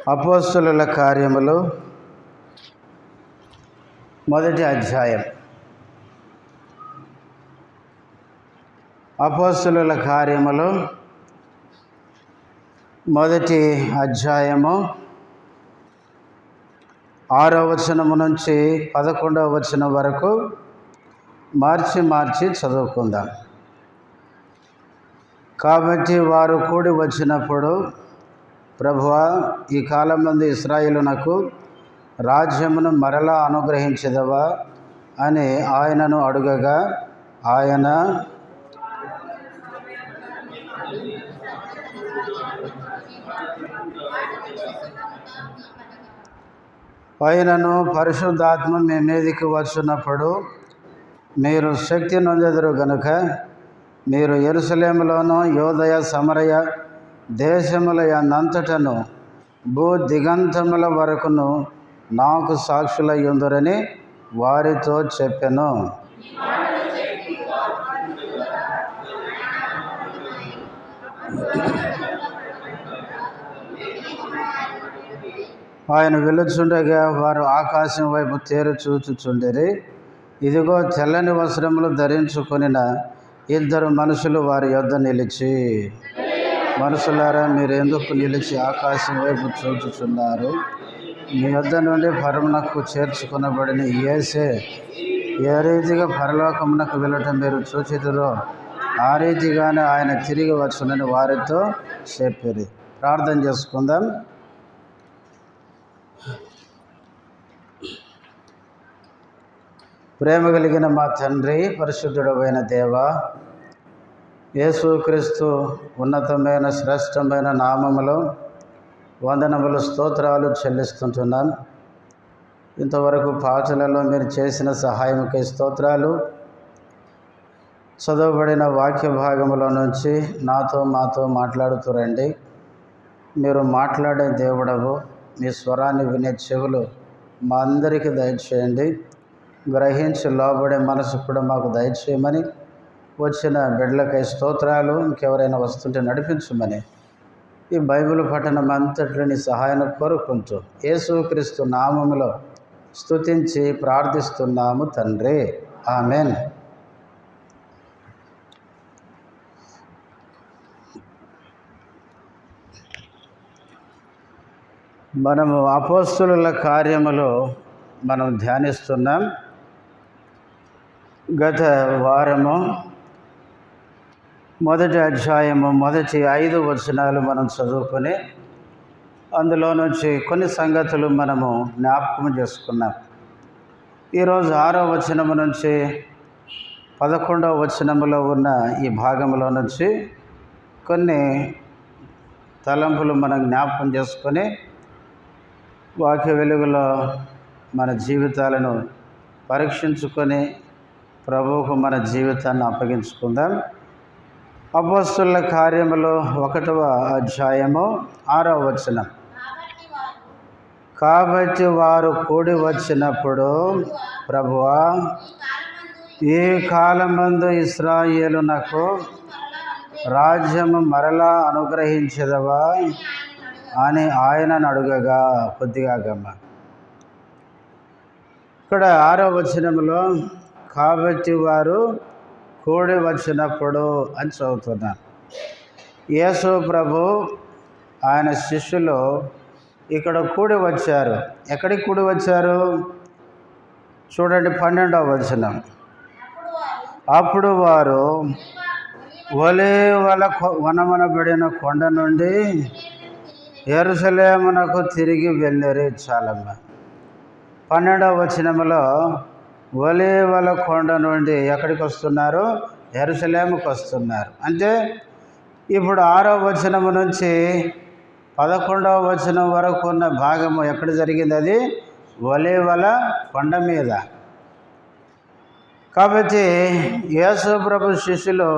అపోస్తలుల కార్యములు మొదటి అధ్యాయం. అపోస్తలుల కార్యములు మొదటి అధ్యాయము 6వ వచనము నుంచి 11వ వచనం వరకు మార్చి చదువుకుందాం. కాబట్టి వారు కూడి వచ్చినప్పుడు, ప్రభువా, ఈ కాలమందు ఇశ్రాయేలునకు రాజ్యమును మరలా అనుగ్రహించెదవా అని ఆయనను అడుగగా, ఆయనను పరిశుద్ధాత్మ మీ మీదికి వచ్చినప్పుడు మీరు శక్తి నొందెదరు గనుక మీరు యెరూషలేములోను యూదయ సమరయ దేశముల యందంతటను భూ దిగంతముల వరకును నాకు సాక్షులయ్యుందురని వారితో చెప్పెను. ఆయన వెళ్ళుచుండగా వారు ఆకాశం వైపు తేరు చూచుచుండిరి. ఇదిగో, తెల్లని వస్త్రములు ధరించుకొనిన 2 మనుషులు వారి యొద్ద నిలిచి, మనుషులారా, మీరు ఎందుకు నిలిచి ఆకాశం వైపు చూచుచున్నారు? మీ యొద్ద నుండి పరమునకు చేర్చుకొనబడిన యేసే ఏ రీతిగా పరలోకమునకు వెళ్ళటం మీరు చూచితురో ఆ రీతిగానే ఆయన తిరిగి వచ్చునని వారితో చెప్పిరి. ప్రార్థన చేసుకుందాం. ప్రేమ కలిగిన మా తండ్రి, పరిశుద్ధుడైన దేవా, యేసుక్రీస్తు ఉన్నతమైన శ్రేష్టమైన నామములో వందనములు, స్తోత్రాలు చెల్లిస్తుంటున్నాం. ఇంతవరకు పాటలలో మీరు చేసిన సహాయముకై స్తోత్రాలు. చదవబడిన వాక్య భాగములో నుంచి మాతో మాట్లాడుతురండి. మీరు మాట్లాడే దేవుడవు. మీ స్వరాన్ని వినే చెవులు మా అందరికీ దయచేయండి. గ్రహించి లోబడే మనసు కూడా మాకు దయచేయమని, వచ్చిన బిడ్డలకై స్తోత్రాలు. ఇంకెవరైనా వస్తుంటే నడిపించమని ఈ బైబిల్ పఠనం అంతట్లో నీ సహాయం కోరుకుంటూ యేసుక్రీస్తు నామములో స్తుతించి ప్రార్థిస్తున్నాము తండ్రి, ఆమెన్. మనము అపోస్తలుల కార్యములో ధ్యానిస్తున్నాం. గత వారము మొదటి అధ్యాయము మొదటి 5 వచనాలు మనం చదువుకొని అందులో నుంచి కొన్ని సంగతులు మనము జ్ఞాపకం చేసుకున్నాం. ఈరోజు 6వ వచనము నుంచి 11వ వచనములో ఉన్న ఈ భాగంలో నుంచి కొన్ని తలంపులు మనం జ్ఞాపకం చేసుకొని వాక్య వెలుగులో మన జీవితాలను పరీక్షించుకొని ప్రభువుకు మన జీవితాన్ని అప్పగించుకుందాం. అపోస్తలుల కార్యములు 1వ అధ్యాయము 6వ వచనం. కాబట్టి వారు కూడి వచ్చినప్పుడు, ప్రభువా, ఈ కాలమందు ఇశ్రాయేలునకు రాజ్యము మరలా అనుగ్రహించెదవా అని ఆయనను అడుగగా, కొద్దిగా గమ్మ. ఇక్కడ 6వ వచనంలో కాబట్టి వారు కూడి వచ్చినప్పుడు అని చదువుతున్నాను. యేసు ప్రభు ఆయన శిష్యులు ఇక్కడ కూడి వచ్చారు. ఎక్కడికి కూడి వచ్చారు చూడండి, 12వ వచనం. అప్పుడు వారు ఒలీవల వనమనబడిన కొండ నుండి యెరూషలేమునకు తిరిగి వెళ్ళిరి. చాలమ్మ. 12వ వచనంలో ఒలీవల కొండ నుండి ఎక్కడికి వస్తున్నారు? యెరూషలేముకు వస్తున్నారు. అంటే ఇప్పుడు 6వ వచనము నుంచి 11వ వచనం వరకు ఉన్న భాగము ఎక్కడ జరిగింది? అది ఒలీవల కొండ మీద. కాబట్టి యేసు ప్రభు శిష్యులు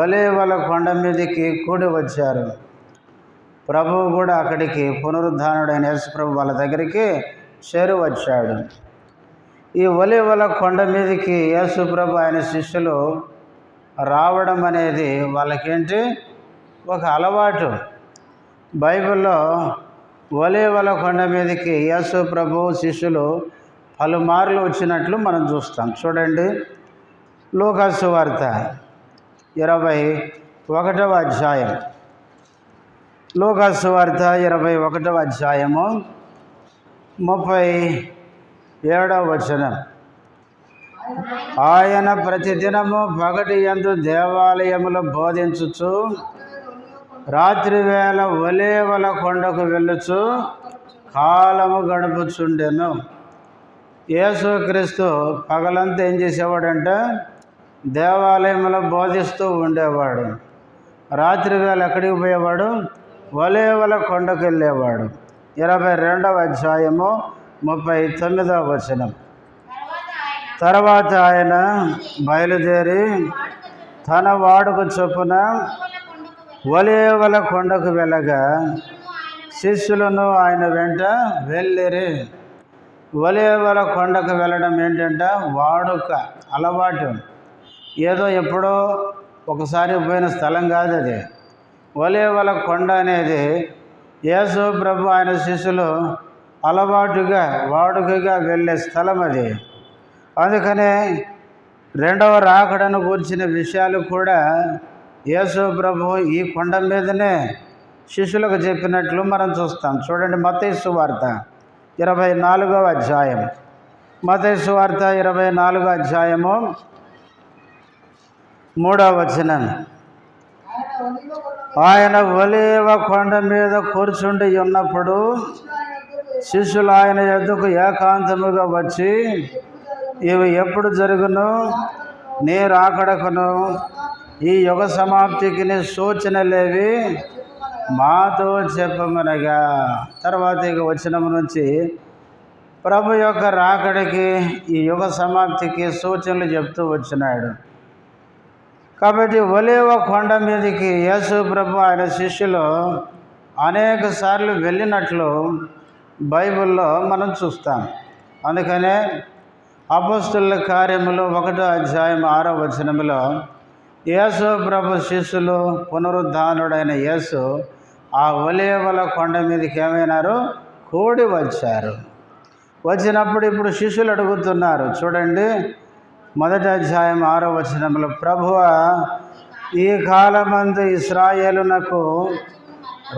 ఒలీవల కొండ మీదకి కూడి వచ్చారు. ప్రభువు కూడా అక్కడికి, పునరుద్ధానుడైన యేసు ప్రభు వాళ్ళ దగ్గరికి చేరువచ్చాడు. ఈ ఒలీవల కొండ మీదకి యేసు ప్రభు ఆయన శిష్యులు రావడం అనేది వాళ్ళకేంటి? ఒక అలవాటు. బైబిల్లో ఒలీవల కొండ మీదకి యేసు ప్రభు శిష్యులు పలుమార్లు వచ్చినట్లు మనం చూస్తాం. చూడండి, లూకా సువార్త 21వ అధ్యాయం. లూకా సువార్త 21వ అధ్యాయము 37వ వచనం. ఆయన ప్రతిదినము పగటి యందు దేవాలయములో బోధించుచు రాత్రి వేళ ఒలీవల కొండకు వెళ్ళుచు కాలము గడుపుచుండెను. యేసుక్రీస్తు పగలంతా ఏం చేసేవాడంటే దేవాలయంలో బోధిస్తూ ఉండేవాడు. రాత్రి వేళ ఎక్కడికి పోయేవాడు? ఒలీవల కొండకు వెళ్ళేవాడు. 22వ అధ్యాయము 39వ వచనం. తర్వాత ఆయన బయలుదేరి తన వాడుక చొప్పున ఒలీవల కొండకు వెళ్ళగా శిష్యులను ఆయన వెంట వెళ్ళిరి. ఒలీవల కొండకు వెళ్ళడం ఏంటంటే వాడుక, అలవాటు. ఏదో ఎప్పుడో ఒకసారి పోయిన స్థలం కాదు అది. ఒలీవల కొండ అనేది యేసు ప్రభు ఆయన శిష్యులు అలవాటుగా వాడుకగా వెళ్ళే స్థలం అది. అందుకనే రెండవ రాకడను గూర్చిన విషయాలు కూడా యేసు ప్రభు ఈ కొండ మీదనే శిష్యులకు చెప్పినట్లు మనం చూస్తాం. చూడండి, మత్తయి సువార్త 24వ అధ్యాయం. మత్తయి సువార్త 24వ అధ్యాయము 3వ వచనం. ఆయన ఒలీవ కొండ మీద కూర్చుండి ఉన్నప్పుడు శిష్యులు ఆయన యొద్దకు ఏకాంతముగా వచ్చి, ఇవి ఎప్పుడు జరుగును? నీ రాకడకును ఈ యుగ సమాప్తికి నీ సూచనలేవి మాతో చెప్పమనగా. తర్వాత ఇక వచనం నుంచి ప్రభు యొక్క రాకడికి ఈ యుగ సమాప్తికి సూచనలు చెప్తూ వచ్చినాడు. కాబట్టి ఒలీవ కొండ మీదకి యేసు ప్రభు ఆయన శిష్యులు అనేక సార్లు వెళ్ళినట్లు బైబిల్లో మనం చూస్తాం. అందుకనే అపోస్తలుల కార్యములు 1వ అధ్యాయం 6వ వచనములో యేసు ప్రభు శిష్యులు పునరుద్ధానుడైన యేసు ఆ ఒలీవల కొండ మీదకి ఏమైనారు? కూడి వచ్చారు. వచ్చినప్పుడు ఇప్పుడు శిష్యులు అడుగుతున్నారు. చూడండి, 1వ అధ్యాయం 6వ వచనంలో, ప్రభువా, ఈ కాలమందు ఇశ్రాయేలునకు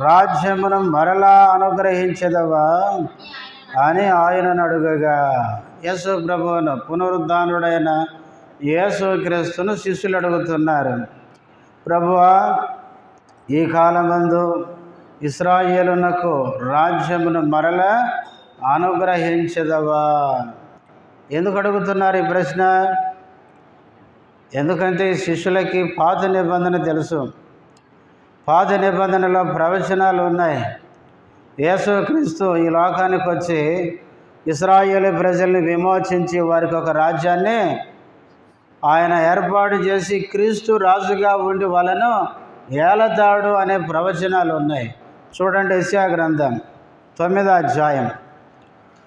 రాజ్యమును మరలా అనుగ్రహించదవా అని ఆయనను అడుగగా, యేసు ప్రభువును పునరుద్ధానుడైన యేసుక్రీస్తును శిష్యులు అడుగుతున్నారు. ప్రభువా, ఈ కాలమందు ఇశ్రాయేలునకు రాజ్యమును మరల అనుగ్రహించదవా? ఎందుకు అడుగుతున్నారు ఈ ప్రశ్న? ఎందుకంటే ఈ శిష్యులకి పాత నిబంధన తెలుసు. పాత నిబంధనలో ప్రవచనాలు ఉన్నాయి. యేసుక్రీస్తు ఈ లోకానికి వచ్చి ఇశ్రాయేలు ప్రజల్ని విమోచించి వారికి ఒక రాజ్యాన్ని ఆయన ఏర్పాటు చేసి క్రీస్తు రాజుగా ఉండి వాళ్ళను ఏలతాడు అనే ప్రవచనాలు ఉన్నాయి. చూడండి, యెషయా గ్రంథం 9వ అధ్యాయం.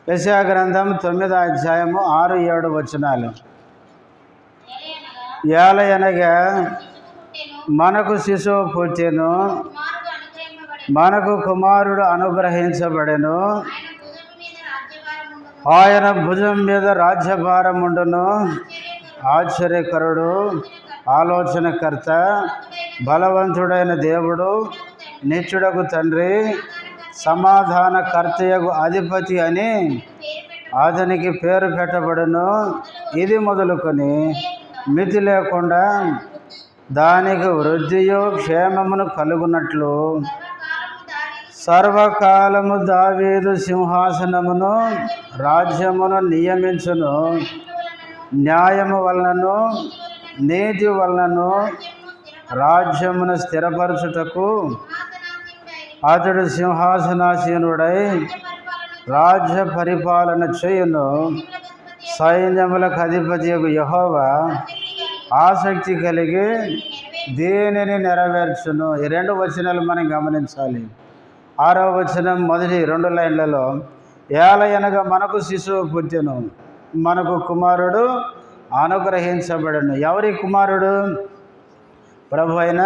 యెషయా గ్రంథం 9వ అధ్యాయము 6-7 వచనాలు. ఏలయనగా మనకు శిశువు పుట్టెను, మనకు కుమారుడు అనుగ్రహించబడెను, ఆయన భుజం మీద రాజ్యభారముండును. ఆశ్చర్యకరుడు, ఆలోచనకర్త, బలవంతుడైన దేవుడు, నిత్యుడకు తండ్రి, సమాధానకర్తయగు అధిపతి అని అతనికి పేరు పెట్టబడును. ఇది మొదలుకొని మితి లేకుండా దానికి వృద్ధియు క్షేమమును కలుగునట్లు సర్వకాలము దావీదు సింహాసనమును రాజ్యమును నియమించును. న్యాయము వలనను నీతి వలనను రాజ్యమును స్థిరపరచుటకు అతడు సింహాసనాసీనుడై రాజ్య పరిపాలన చేయును. సైన్యములకు అధిపతియగు యెహోవా ఆసక్తి కలిగి దీనిని నెరవేర్చును. ఈ 2 వచనాలు మనం గమనించాలి. 6వ వచనం మొదటి 2 లైన్లలో, ఏలయనగా మనకు శిశువు పుట్టెను, మనకు కుమారుడు అనుగ్రహించబడను. ఎవరి కుమారుడు? ప్రభు అయిన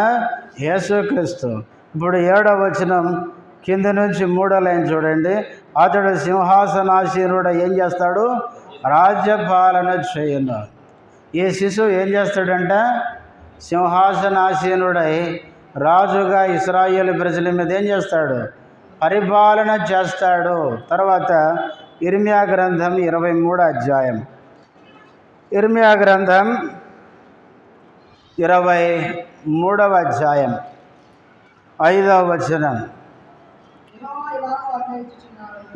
యేసుక్రీస్తు. ఇప్పుడు 7వ వచనం, కింద నుంచి 3వ లైన్ చూడండి. అతడు సింహాసనాసీనుడు ఏం చేస్తాడు? రాజ్యపాలన చేయును. ఈ శిశువు ఏం చేస్తాడంట? సింహాసనాసీనుడై రాజుగా ఇశ్రాయేలు ప్రజల మీద ఏం చేస్తాడు? పరిపాలన చేస్తాడు. తర్వాత ఇర్మియా గ్రంథం 23వ అధ్యాయం. ఇర్మియా గ్రంథం 23వ అధ్యాయం 5వ వచనం.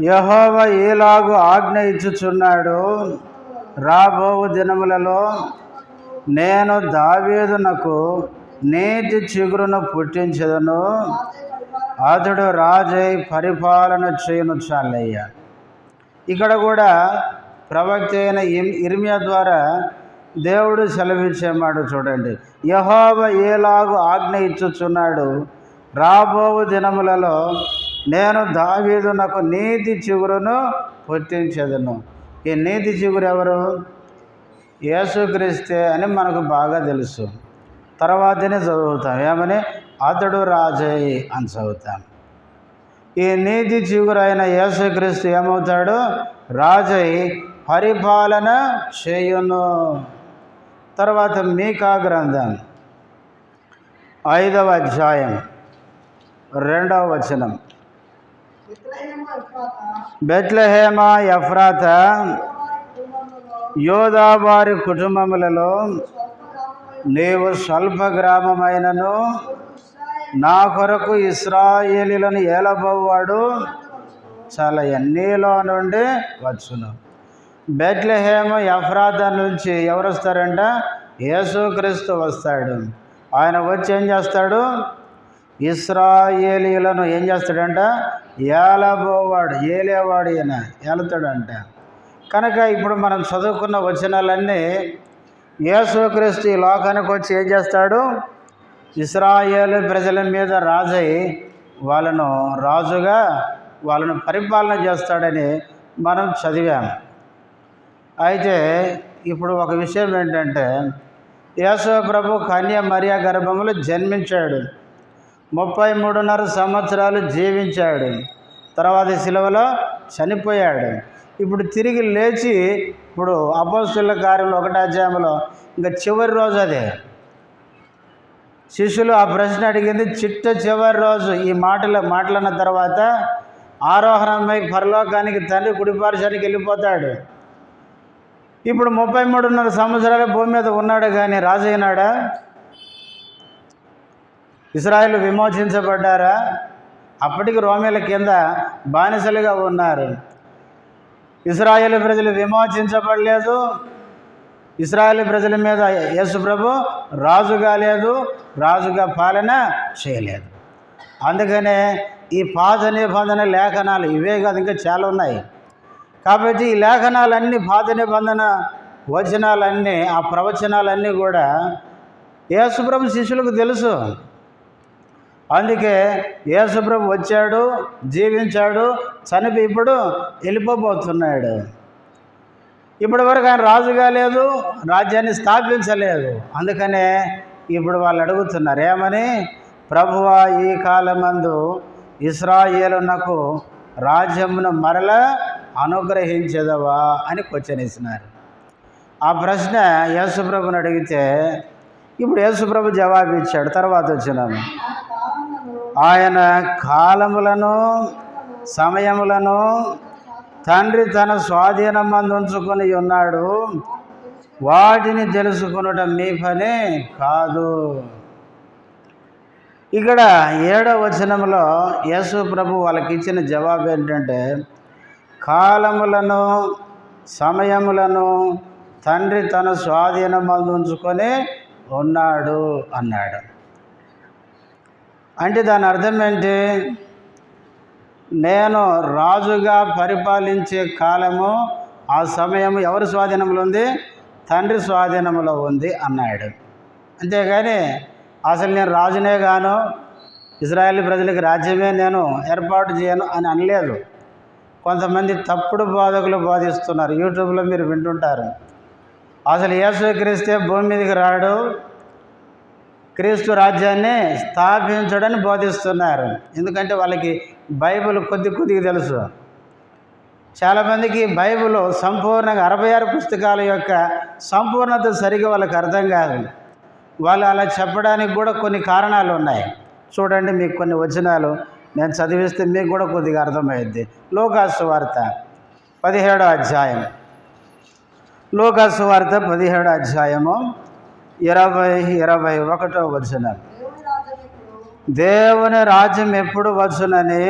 యెహోవా ఈలాగు ఆజ్ఞ ఇచ్చుచున్నాడు, రాబోవు దినములలో నేను దావీదునకు నీతి చిగురును పుట్టించదను, అతడు రాజై పరిపాలన చేయను. చాలయ్య. ఇక్కడ కూడా ప్రవక్త అయిన ఇర్మియా ద్వారా దేవుడు సెలవిచ్చేమాట చూడండి. యెహోవా ఏలాగు ఆజ్ఞ ఇచ్చుచున్నాడు, రాబోవు దినములలో నేను దావీదునకు నీతి చిగురును పుట్టించదను. ఈ నీతి చిగురు ఎవరు? యేసుక్రీస్తే అని మనకు బాగా తెలుసు. తర్వాతనే చదువుతాం ఏమని? అతడు రాజై అని చదువుతాం. ఈ నీతి చిగురు అయిన యేసుక్రీస్తు ఏమవుతాడు? రాజై పరిపాలన చేయును. తర్వాత మీకా గ్రంథం 5వ అధ్యాయం 2వ వచనం. బెత్లెహేమ ఎఫ్రాతా యోదా వారి కుటుంబములలో నీవు స్వల్ప గ్రామమైనను నా కొరకు ఇశ్రాయేలీలను ఏలబోవాడు చాలా ఎన్నీలో నుండి వచ్చును. బెత్లెహేమ ఎఫ్రాతా నుంచి ఎవరు వస్తారంట? యేసుక్రీస్తు వస్తాడు. ఆయన వచ్చి ఏం చేస్తాడు? ఇశ్రాయేలీలను ఏం చేస్తాడంట? ఏలబోవాడు, ఏలేవాడు. ఈయన ఏలుతాడంట. కనుక ఇప్పుడు మనం చదువుకున్న వచనాలన్నీ యేసుక్రీస్తు ఈ లోకానికి వచ్చి ఏం చేస్తాడు? ఇశ్రాయేలు ప్రజల మీద రాజై వాళ్ళను రాజుగా వాళ్ళను పరిపాలన చేస్తాడని మనం చదివాం. అయితే ఇప్పుడు ఒక విషయం ఏంటంటే, యేసు ప్రభు కన్య మరియ గర్భంలో జన్మించాడు, 33.5 సంవత్సరాలు జీవించాడు, తర్వాత సిలువలో చనిపోయాడు. ఇప్పుడు తిరిగి లేచి ఇప్పుడు అపోస్తలుల కార్యంలో 1వ అధ్యాయంలో ఇంకా చివరి రోజు అదే శిష్యులు ఆ ప్రశ్న అడిగింది చివరి రోజు. ఈ మాటలన్న తర్వాత ఆరోహణమై పరలోకానికి తండ్రి కుడిపార్శ్వానికి వెళ్ళిపోతాడు. ఇప్పుడు 33.5 సంవత్సరాలు భూమి మీద ఉన్నాడు, కానీ రాజు అయినాడా? ఇశ్రాయేలు విమోచించబడ్డారా? అప్పటికి రోమీల కింద బానిసలుగా ఉన్నారు. ఇశ్రాయేలు ప్రజలు విమోచించబడలేదు. ఇశ్రాయేలు ప్రజల మీద యేసు ప్రభు రాజుగా లేదు, రాజుగా పాలన చేయలేదు. అందుకనే ఈ పాత నిబంధన లేఖనాలు ఇవే కాదు, ఇంకా చాలా ఉన్నాయి. కాబట్టి ఈ లేఖనాలన్నీ, పాత నిబంధన వచనాలన్నీ, ఆ ప్రవచనాలన్నీ కూడా యేసుప్రభు శిష్యులకు తెలుసు. అందుకే యేసుప్రభు వచ్చాడు, జీవించాడు, చనిపోయి ఇప్పుడు వెళ్ళిపోబోతున్నాడు. ఇప్పటి వరకు ఆయన రాజుగా లేదు, రాజ్యాన్ని స్థాపించలేదు. అందుకనే ఇప్పుడు వాళ్ళు అడుగుతున్నారు ఏమని? ప్రభువా, ఈ కాలమందు ఇశ్రాయేలునకు రాజ్యమును మరల అనుగ్రహించదవా అని క్వశ్చన్ ఇస్తున్నారు. ఆ ప్రశ్న యేసుప్రభుని అడిగితే ఇప్పుడు యేసుప్రభు జవాబు ఇచ్చాడు. తర్వాత వచ్చినాము, ఆయన కాలములను సమయములను తండ్రి తన స్వాధీనమందు ఉంచుకొని ఉన్నాడు, వాటిని తెలుసుకొనుట మీ పని కాదు. ఇక్కడ 7వ వచనంలో యేసు ప్రభు వాళ్ళకి ఇచ్చిన జవాబు ఏంటంటే, కాలములను సమయములను తండ్రి తన స్వాధీనమందు ఉంచుకొని ఉన్నాడు అన్నాడు. అంటే దాని అర్థం ఏంటి? నేను రాజుగా పరిపాలించే కాలము, ఆ సమయము ఎవరి స్వాధీనంలో ఉంది? తండ్రి స్వాధీనంలో ఉంది అన్నాడు. అంతేగాని అసలు నేను రాజునే గాను, ఇశ్రాయేల్ ప్రజలకు రాజ్యమే నేను ఏర్పాటు చేయను అని అనలేదు. కొంతమంది తప్పుడు బోధకులు బోధిస్తున్నారు, యూట్యూబ్లో మీరు వింటుంటారు. అసలు యేసుక్రీస్తే భూమి మీదకి రాడు, క్రీస్తు రాజ్యాన్ని స్థాపించడని బోధిస్తున్నారు. ఎందుకంటే వాళ్ళకి బైబిల్ కొద్దిగా తెలుసు. చాలామందికి బైబిల్ సంపూర్ణంగా 66 పుస్తకాల యొక్క సంపూర్ణత సరిగా వాళ్ళకి అర్థం కాదు. వాళ్ళు అలా చెప్పడానికి కూడా కొన్ని కారణాలు ఉన్నాయి. చూడండి, మీకు కొన్ని వచనాలు నేను చదివిస్తే మీకు కూడా కొద్దిగా అర్థమైద్ది. లూకాసు వార్త 17వ అధ్యాయం, లూకాసు వార్త 17వ అధ్యాయము 20-21 వచనం. దేవుని రాజ్యం ఎప్పుడు వచ్చునని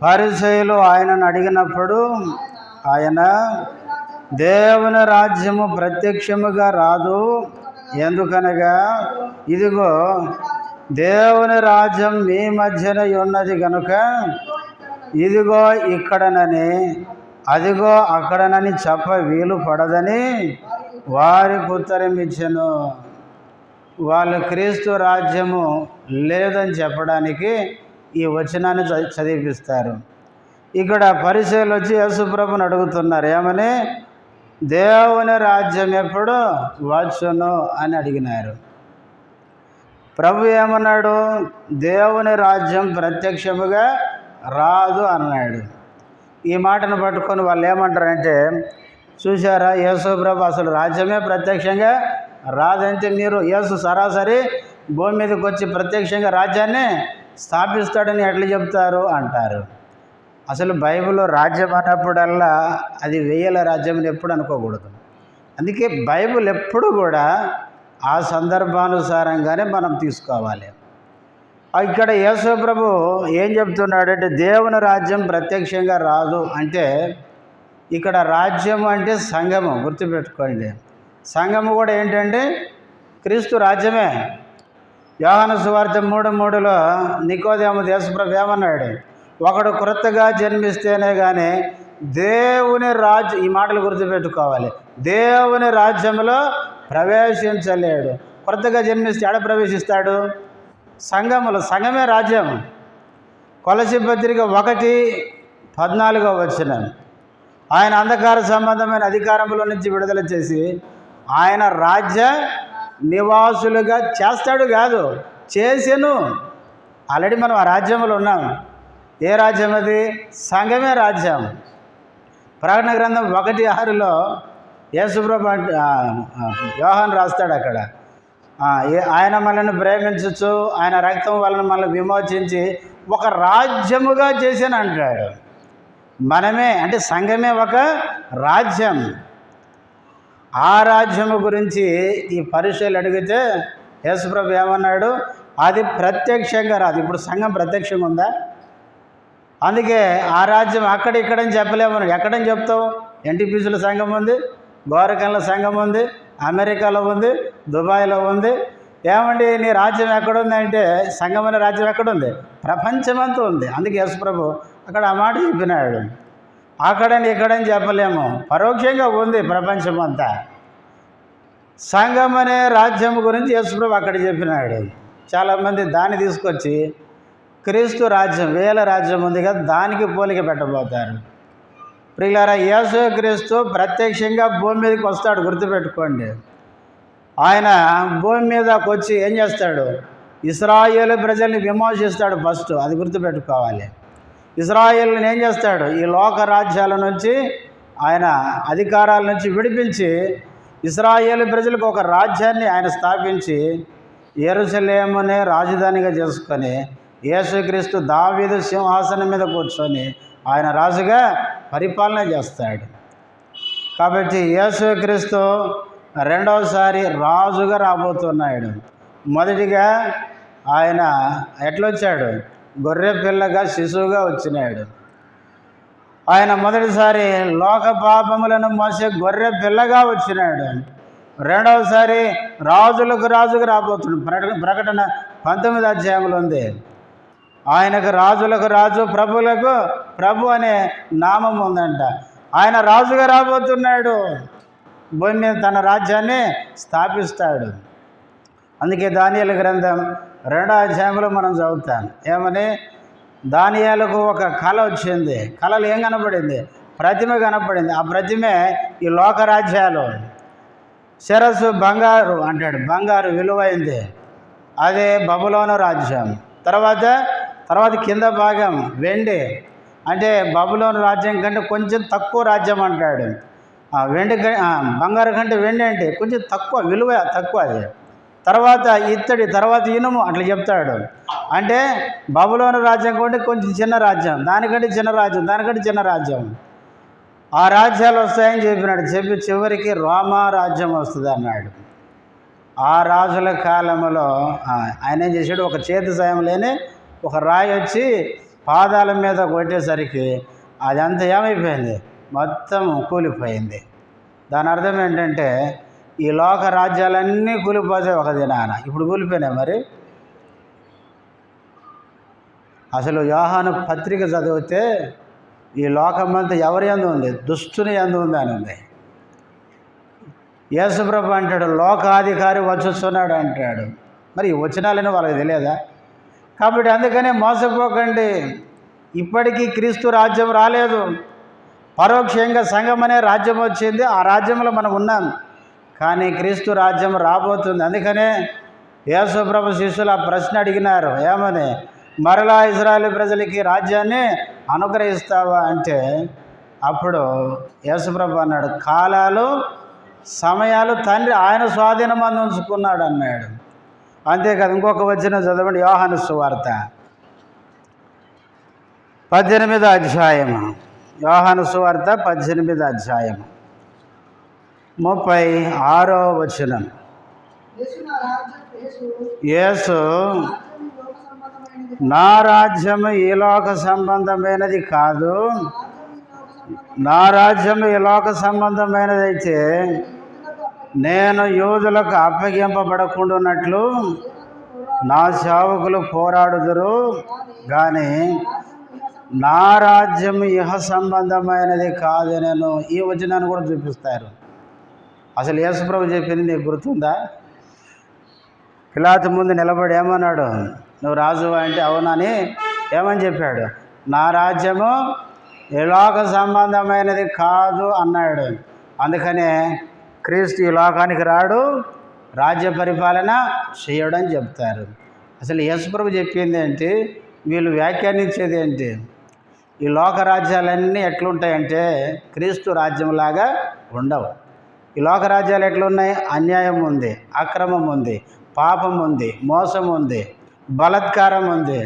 పరిసయ్యులు ఆయనను అడిగినప్పుడు ఆయన, దేవుని రాజ్యము ప్రత్యక్షముగా రాదు, ఎందుకనగా ఇదిగో దేవుని రాజ్యం మీ మధ్యన ఉన్నది గనుక ఇదిగో ఇక్కడనని అదిగో అక్కడనని చెప్ప వీలు పడదని వారికి ఉత్తరం ఇచ్చెను. వాళ్ళు క్రీస్తు రాజ్యము లేదని చెప్పడానికి ఈ వచనాన్ని చదివిస్తారు. ఇక్కడ పరిసయ్యులు వచ్చి యేసుప్రభుని అడుగుతున్నారు, ఏమని? దేవుని రాజ్యం ఎప్పుడు వచ్చును అని అడిగినారు. ప్రభు ఏమన్నాడు? దేవుని రాజ్యం ప్రత్యక్షముగా రాదు అన్నాడు. ఈ మాటను పట్టుకొని వాళ్ళు ఏమంటారంటే, చూసారా, యేసుప్రభు అసలు రాజ్యమే ప్రత్యక్షంగా రాదంటే మీరు యేసు సరాసరి భూమి మీదకి వచ్చి ప్రత్యక్షంగా రాజ్యాన్ని స్థాపిస్తాడని ఎట్లా చెప్తారు అంటారు. అసలు బైబిల్లో రాజ్యం అన్నప్పుడల్లా అది వెయ్యల రాజ్యం ఎప్పుడు అనుకోకూడదు. అందుకే బైబిల్ ఎప్పుడు కూడా ఆ సందర్భానుసారంగానే మనం తీసుకోవాలి. ఇక్కడ యేసు ప్రభు ఏం చెప్తున్నాడంటే దేవుని రాజ్యం ప్రత్యక్షంగా రాదు అంటే, ఇక్కడ రాజ్యం అంటే సంఘము, గుర్తుపెట్టుకోండి. సంఘము కూడా ఏంటంటే క్రీస్తు రాజ్యమే. యోహాను సువార్త 3:3లో నికోదేము యేసుప్రభు ఏమన్నాడు? ఒకడు క్రొత్తగా జన్మిస్తేనే కానీ దేవుని రాజ్యం, ఈ మాటలు గుర్తుపెట్టుకోవాలి, దేవుని రాజ్యంలో ప్రవేశించలేడు. క్రొత్తగా జన్మిస్తే ఎక్కడ ప్రవేశిస్తాడు? సంఘములో. సంఘమే రాజ్యం. కొలసీ పత్రిక 1:14 వచనం. ఆయన అంధకార సంబంధమైన అధికారంలో నుంచి విడుదల చేసి ఆయన రాజ్య నివాసులుగా చేస్తాడు కాదు, చేసెను. ఆల్రెడీ మనం ఆ రాజ్యంలో ఉన్నాం. ఏ రాజ్యం అది? సంఘమే రాజ్యం. ప్రకటన గ్రంథం 1:6లో యేసుప్రభు యోహాను రాస్తాడు అక్కడ, ఆయన మనల్ని ప్రేమించచ్చు, ఆయన రక్తం వలన మనల్ని విమోచించి ఒక రాజ్యముగా చేశాను అంటాడు. మనమే అంటే సంఘమే ఒక రాజ్యం. ఆ రాజ్యము గురించి ఈ పరిచయాలు అడిగితే యేసుప్రభు ఏమన్నాడు? అది ప్రత్యక్షంగా రాదు. ఇప్పుడు సంఘం ప్రత్యక్షంగా ఉందా? అందుకే ఆ రాజ్యం అక్కడ ఇక్కడని చెప్పలేము. ఎక్కడని చెప్తావు? ఎన్టీపీసీలో సంఘం ఉంది, గోరకంలో సంఘం ఉంది, అమెరికాలో ఉంది, దుబాయ్లో ఉంది. ఏమండి నీ రాజ్యం ఎక్కడుందంటే సంఘం అనే రాజ్యం ఎక్కడుంది? ప్రపంచమంతా ఉంది. అందుకే యేసుప్రభు అక్కడ ఆ మాట చెప్పినాడు. అక్కడని ఇక్కడని చెప్పలేము, పరోక్షంగా ఉంది ప్రపంచమంతా. సంఘం అనే రాజ్యం గురించి యేసుప్రభు అక్కడ చెప్పినాడు. చాలామంది దాన్ని తీసుకొచ్చి క్రీస్తు రాజ్యం, వేల రాజ్యం ఉంది కదా, దానికి పోలిక పెట్టబోతారు. ప్రియులారా, యేసు క్రీస్తు ప్రత్యక్షంగా భూమి మీదకి వస్తాడు, గుర్తుపెట్టుకోండి. ఆయన భూమి మీదకి వచ్చి ఏం చేస్తాడు? ఇశ్రాయేలు ప్రజల్ని విమోచిస్తాడు ఫస్ట్, అది గుర్తుపెట్టుకోవాలి. ఇశ్రాయేలుని ఏం చేస్తాడు? ఈ లోక రాజ్యాల నుంచి, ఆయన అధికారాల నుంచి విడిపించి ఇశ్రాయేలు ప్రజలకు ఒక రాజ్యాన్ని ఆయన స్థాపించి యెరూషలేమునే రాజధానిగా చేసుకొని యేసుక్రీస్తు దావీదు సింహాసనం మీద కూర్చొని ఆయన రాజుగా పరిపాలన చేస్తాడు. కాబట్టి యేసుక్రీస్తు రెండవసారి రాజుగా రాబోతున్నాడు. మొదటిగా ఆయన ఎట్లొచ్చాడు? గొర్రె పిల్లగా, శిశువుగా వచ్చినాడు. ఆయన మొదటిసారి లోక పాపములను మోసే గొర్రె పిల్లగా వచ్చినాడు. రెండవసారి రాజులకు రాజుగా రాబోతున్నాడు. ప్రకటన 19వ అధ్యాయంలో ఉంది. ఆయనకు రాజులకు రాజు, ప్రభులకు ప్రభు అనే నామం ఉందంట. ఆయన రాజుగా రాబోతున్నాడు. భూమి మీద తన రాజ్యాన్ని స్థాపిస్తాడు. అందుకే దానియేలు గ్రంథం 2వ అధ్యాయంలో మనం చదువుతాం. ఏమని? దానియేలుకు ఒక కళ వచ్చింది. కళలో ఏం కనపడింది? ప్రతిమ కనపడింది. ఆ ప్రతిమే ఈ లోకరాజ్యాలు. శిరస్సు బంగారు అంటాడు, బంగారు విలువైంది, అదే బబులోను రాజ్యం. తర్వాత తర్వాత కింద భాగం వెండి, అంటే బబులోను రాజ్యం కంటే కొంచెం తక్కువ రాజ్యం అంటాడు. బంగారం కంటే వెండి అంటే కొంచెం తక్కువ విలువ, తక్కువ అది. తర్వాత ఇత్తడి, తర్వాత ఇనుము, అట్లా చెప్తాడు. అంటే బబులోను రాజ్యం కంటే కొంచెం చిన్న రాజ్యం, దానికంటే చిన్న రాజ్యం, దానికంటే చిన్న రాజ్యం, ఆ రాజ్యాలు వస్తాయని చెప్పినాడు. చెప్పి చివరికి రోమా రాజ్యం వస్తుంది అన్నాడు. ఆ రాజుల కాలంలో ఆయన ఏం చేశాడు, ఒక చేతి సాయం లేని ఒక రాయి వచ్చి పాదాల మీద కొట్టేసరికి అదంతా ఏమైపోయింది, మొత్తం కూలిపోయింది. దాని అర్థం ఏంటంటే ఈ లోక రాజ్యాలన్నీ కూలిపోతాయి ఒక దినాన. ఇప్పుడు కూలిపోయినాయి. మరి అసలు యోహాను పత్రిక చదివితే ఈ లోకమంతా ఎవరి యందు ఉంది, దుష్టుని యందు ఉంది అని ఉంది. యేసుప్రభు అంటాడు లోకాధికారి వచ్చుస్తున్నాడు అంటాడు. మరి ఈ వచనాలని వాళ్ళకి తెలియదా? కాబట్టి అందుకనే మోసపోకండి. ఇప్పటికీ క్రీస్తు రాజ్యం రాలేదు. పరోక్షంగా సంఘం అనే రాజ్యం వచ్చింది, ఆ రాజ్యంలో మనం ఉన్నాం. కానీ క్రీస్తు రాజ్యం రాబోతుంది. అందుకనే యేసుప్రభు శిష్యులు ఆ ప్రశ్న అడిగినారు, ఏమని, మరలా ఇశ్రాయేలు ప్రజలకి రాజ్యాన్ని అనుగ్రహిస్తావా అంటే అప్పుడు యేసుప్రభు అన్నాడు, కాలాలు సమయాలు తండ్రి ఆయన స్వాధీనం అందు ఉంచుకున్నాడు అన్నాడు. అంతేకాదు, ఇంకొక వచనం చదవండి, యోహాను సువార్త 18వ అధ్యాయము. యోహాను సువార్త 18వ అధ్యాయము 36వ వచనం. యేసు, నా రాజ్యము ఈ లోక సంబంధమైనది కాదు, నా రాజ్యం ఈ లోక సంబంధమైనది అయితే నేను యూదులకు అప్పగింపబడకుండానట్లు నా సేవకులు పోరాడుదురు, కానీ నా రాజ్యం ఇహ సంబంధమైనది కాదు. నేను ఈ వచనాన్ని కూడా చూపిస్తారు. అసలు యేసుప్రభు చెప్పింది నీకు గుర్తుందా? పిలాతు ముందు నిలబడి ఏమన్నాడు, నువ్వు రాజువా అంటే అవునని ఏమని చెప్పాడు, నా రాజ్యము ఈ లోక సంబంధమైనది కాదు అన్నాడు. అందుకనే క్రీస్తు ఈ లోకానికి రాడు, రాజ్య పరిపాలన చేయడం చెప్తారు. అసలు యేసుప్రభు చెప్పింది ఏంటి, వీళ్ళు వ్యాఖ్యానించేది ఏంటి? ఈ లోక రాజ్యాలన్నీ ఎట్లుంటాయంటే క్రీస్తు రాజ్యంలాగా ఉండవు. ఈ లోక రాజ్యాలు ఎట్లున్నాయి, అన్యాయం ఉంది, అక్రమం ఉంది, పాపం ఉంది, మోసం ఉంది, బలత్కారం ఉంది.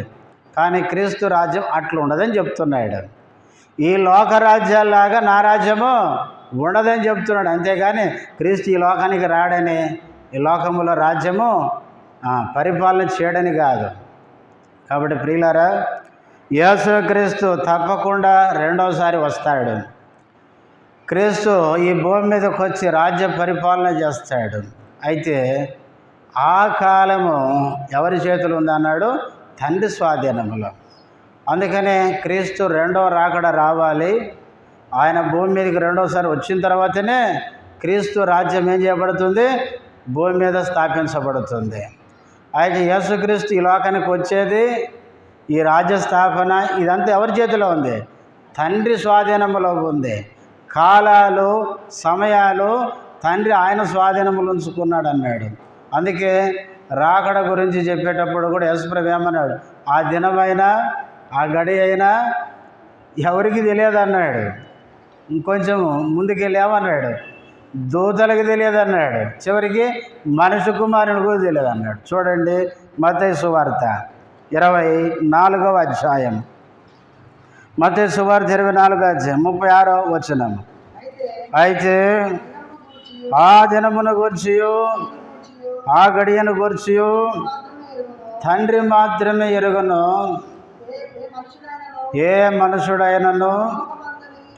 కానీ క్రీస్తు రాజ్యం అట్లా ఉండదని చెప్తున్నాడు. ఈ లోక రాజ్యాల్లాగా నా రాజ్యము ఉండదని చెప్తున్నాడు. అంతేగాని క్రీస్తు ఈ లోకానికి రాడని, ఈ లోకములో రాజ్యము పరిపాలన చేయడని కాదు. కాబట్టి ప్రియులారా, యేసుక్రీస్తు తప్పకుండా రెండవసారి వస్తాడు. క్రీస్తు ఈ భూమి మీదకి వచ్చి రాజ్య పరిపాలన చేస్తాడు. అయితే ఆ కాలము ఎవరి చేతులు ఉందన్నాడు, తండ్రి స్వాధీనంలో. అందుకనే క్రీస్తు రెండవ రాకడ రావాలి. ఆయన భూమి మీదకి రెండవసారి వచ్చిన తర్వాతనే క్రీస్తు రాజ్యం ఏం చేయబడుతుంది, భూమి మీద స్థాపించబడుతుంది. అయితే యేసుక్రీస్తు ఈ లోకానికి వచ్చేది, ఈ రాజ్య స్థాపన ఇదంతా ఎవరి చేతిలో ఉంది, తండ్రి స్వాధీనంలో ఉంది. కాలాలు సమయాలు తండ్రి ఆయన స్వాధీనంలో ఉంచుకున్నాడు అన్నాడు. అందుకే రాకడ గురించి చెప్పేటప్పుడు కూడా యేసుప్రభు ఏమన్నాడు, ఆ దినమైనా ఆ గడి అయినా ఎవరికి తెలియదు అన్నాడు. ఇంకొంచెం ముందుకెళ్ళామన్నాడు, దూతలకు తెలియదు అన్నాడు, చివరికి మనిషి కుమారుని కూడా తెలియదు అన్నాడు. చూడండి మత్తయి సువార్త 24వ అధ్యాయం, మత్తయి సువార్త 24వ అధ్యాయం 36వ వచనం. అయితే ఆ దినమును గూర్చి ఆ గడియను గూర్చి తండ్రి మాత్రమే ఎరుగను, ఏ మనుషుడైనను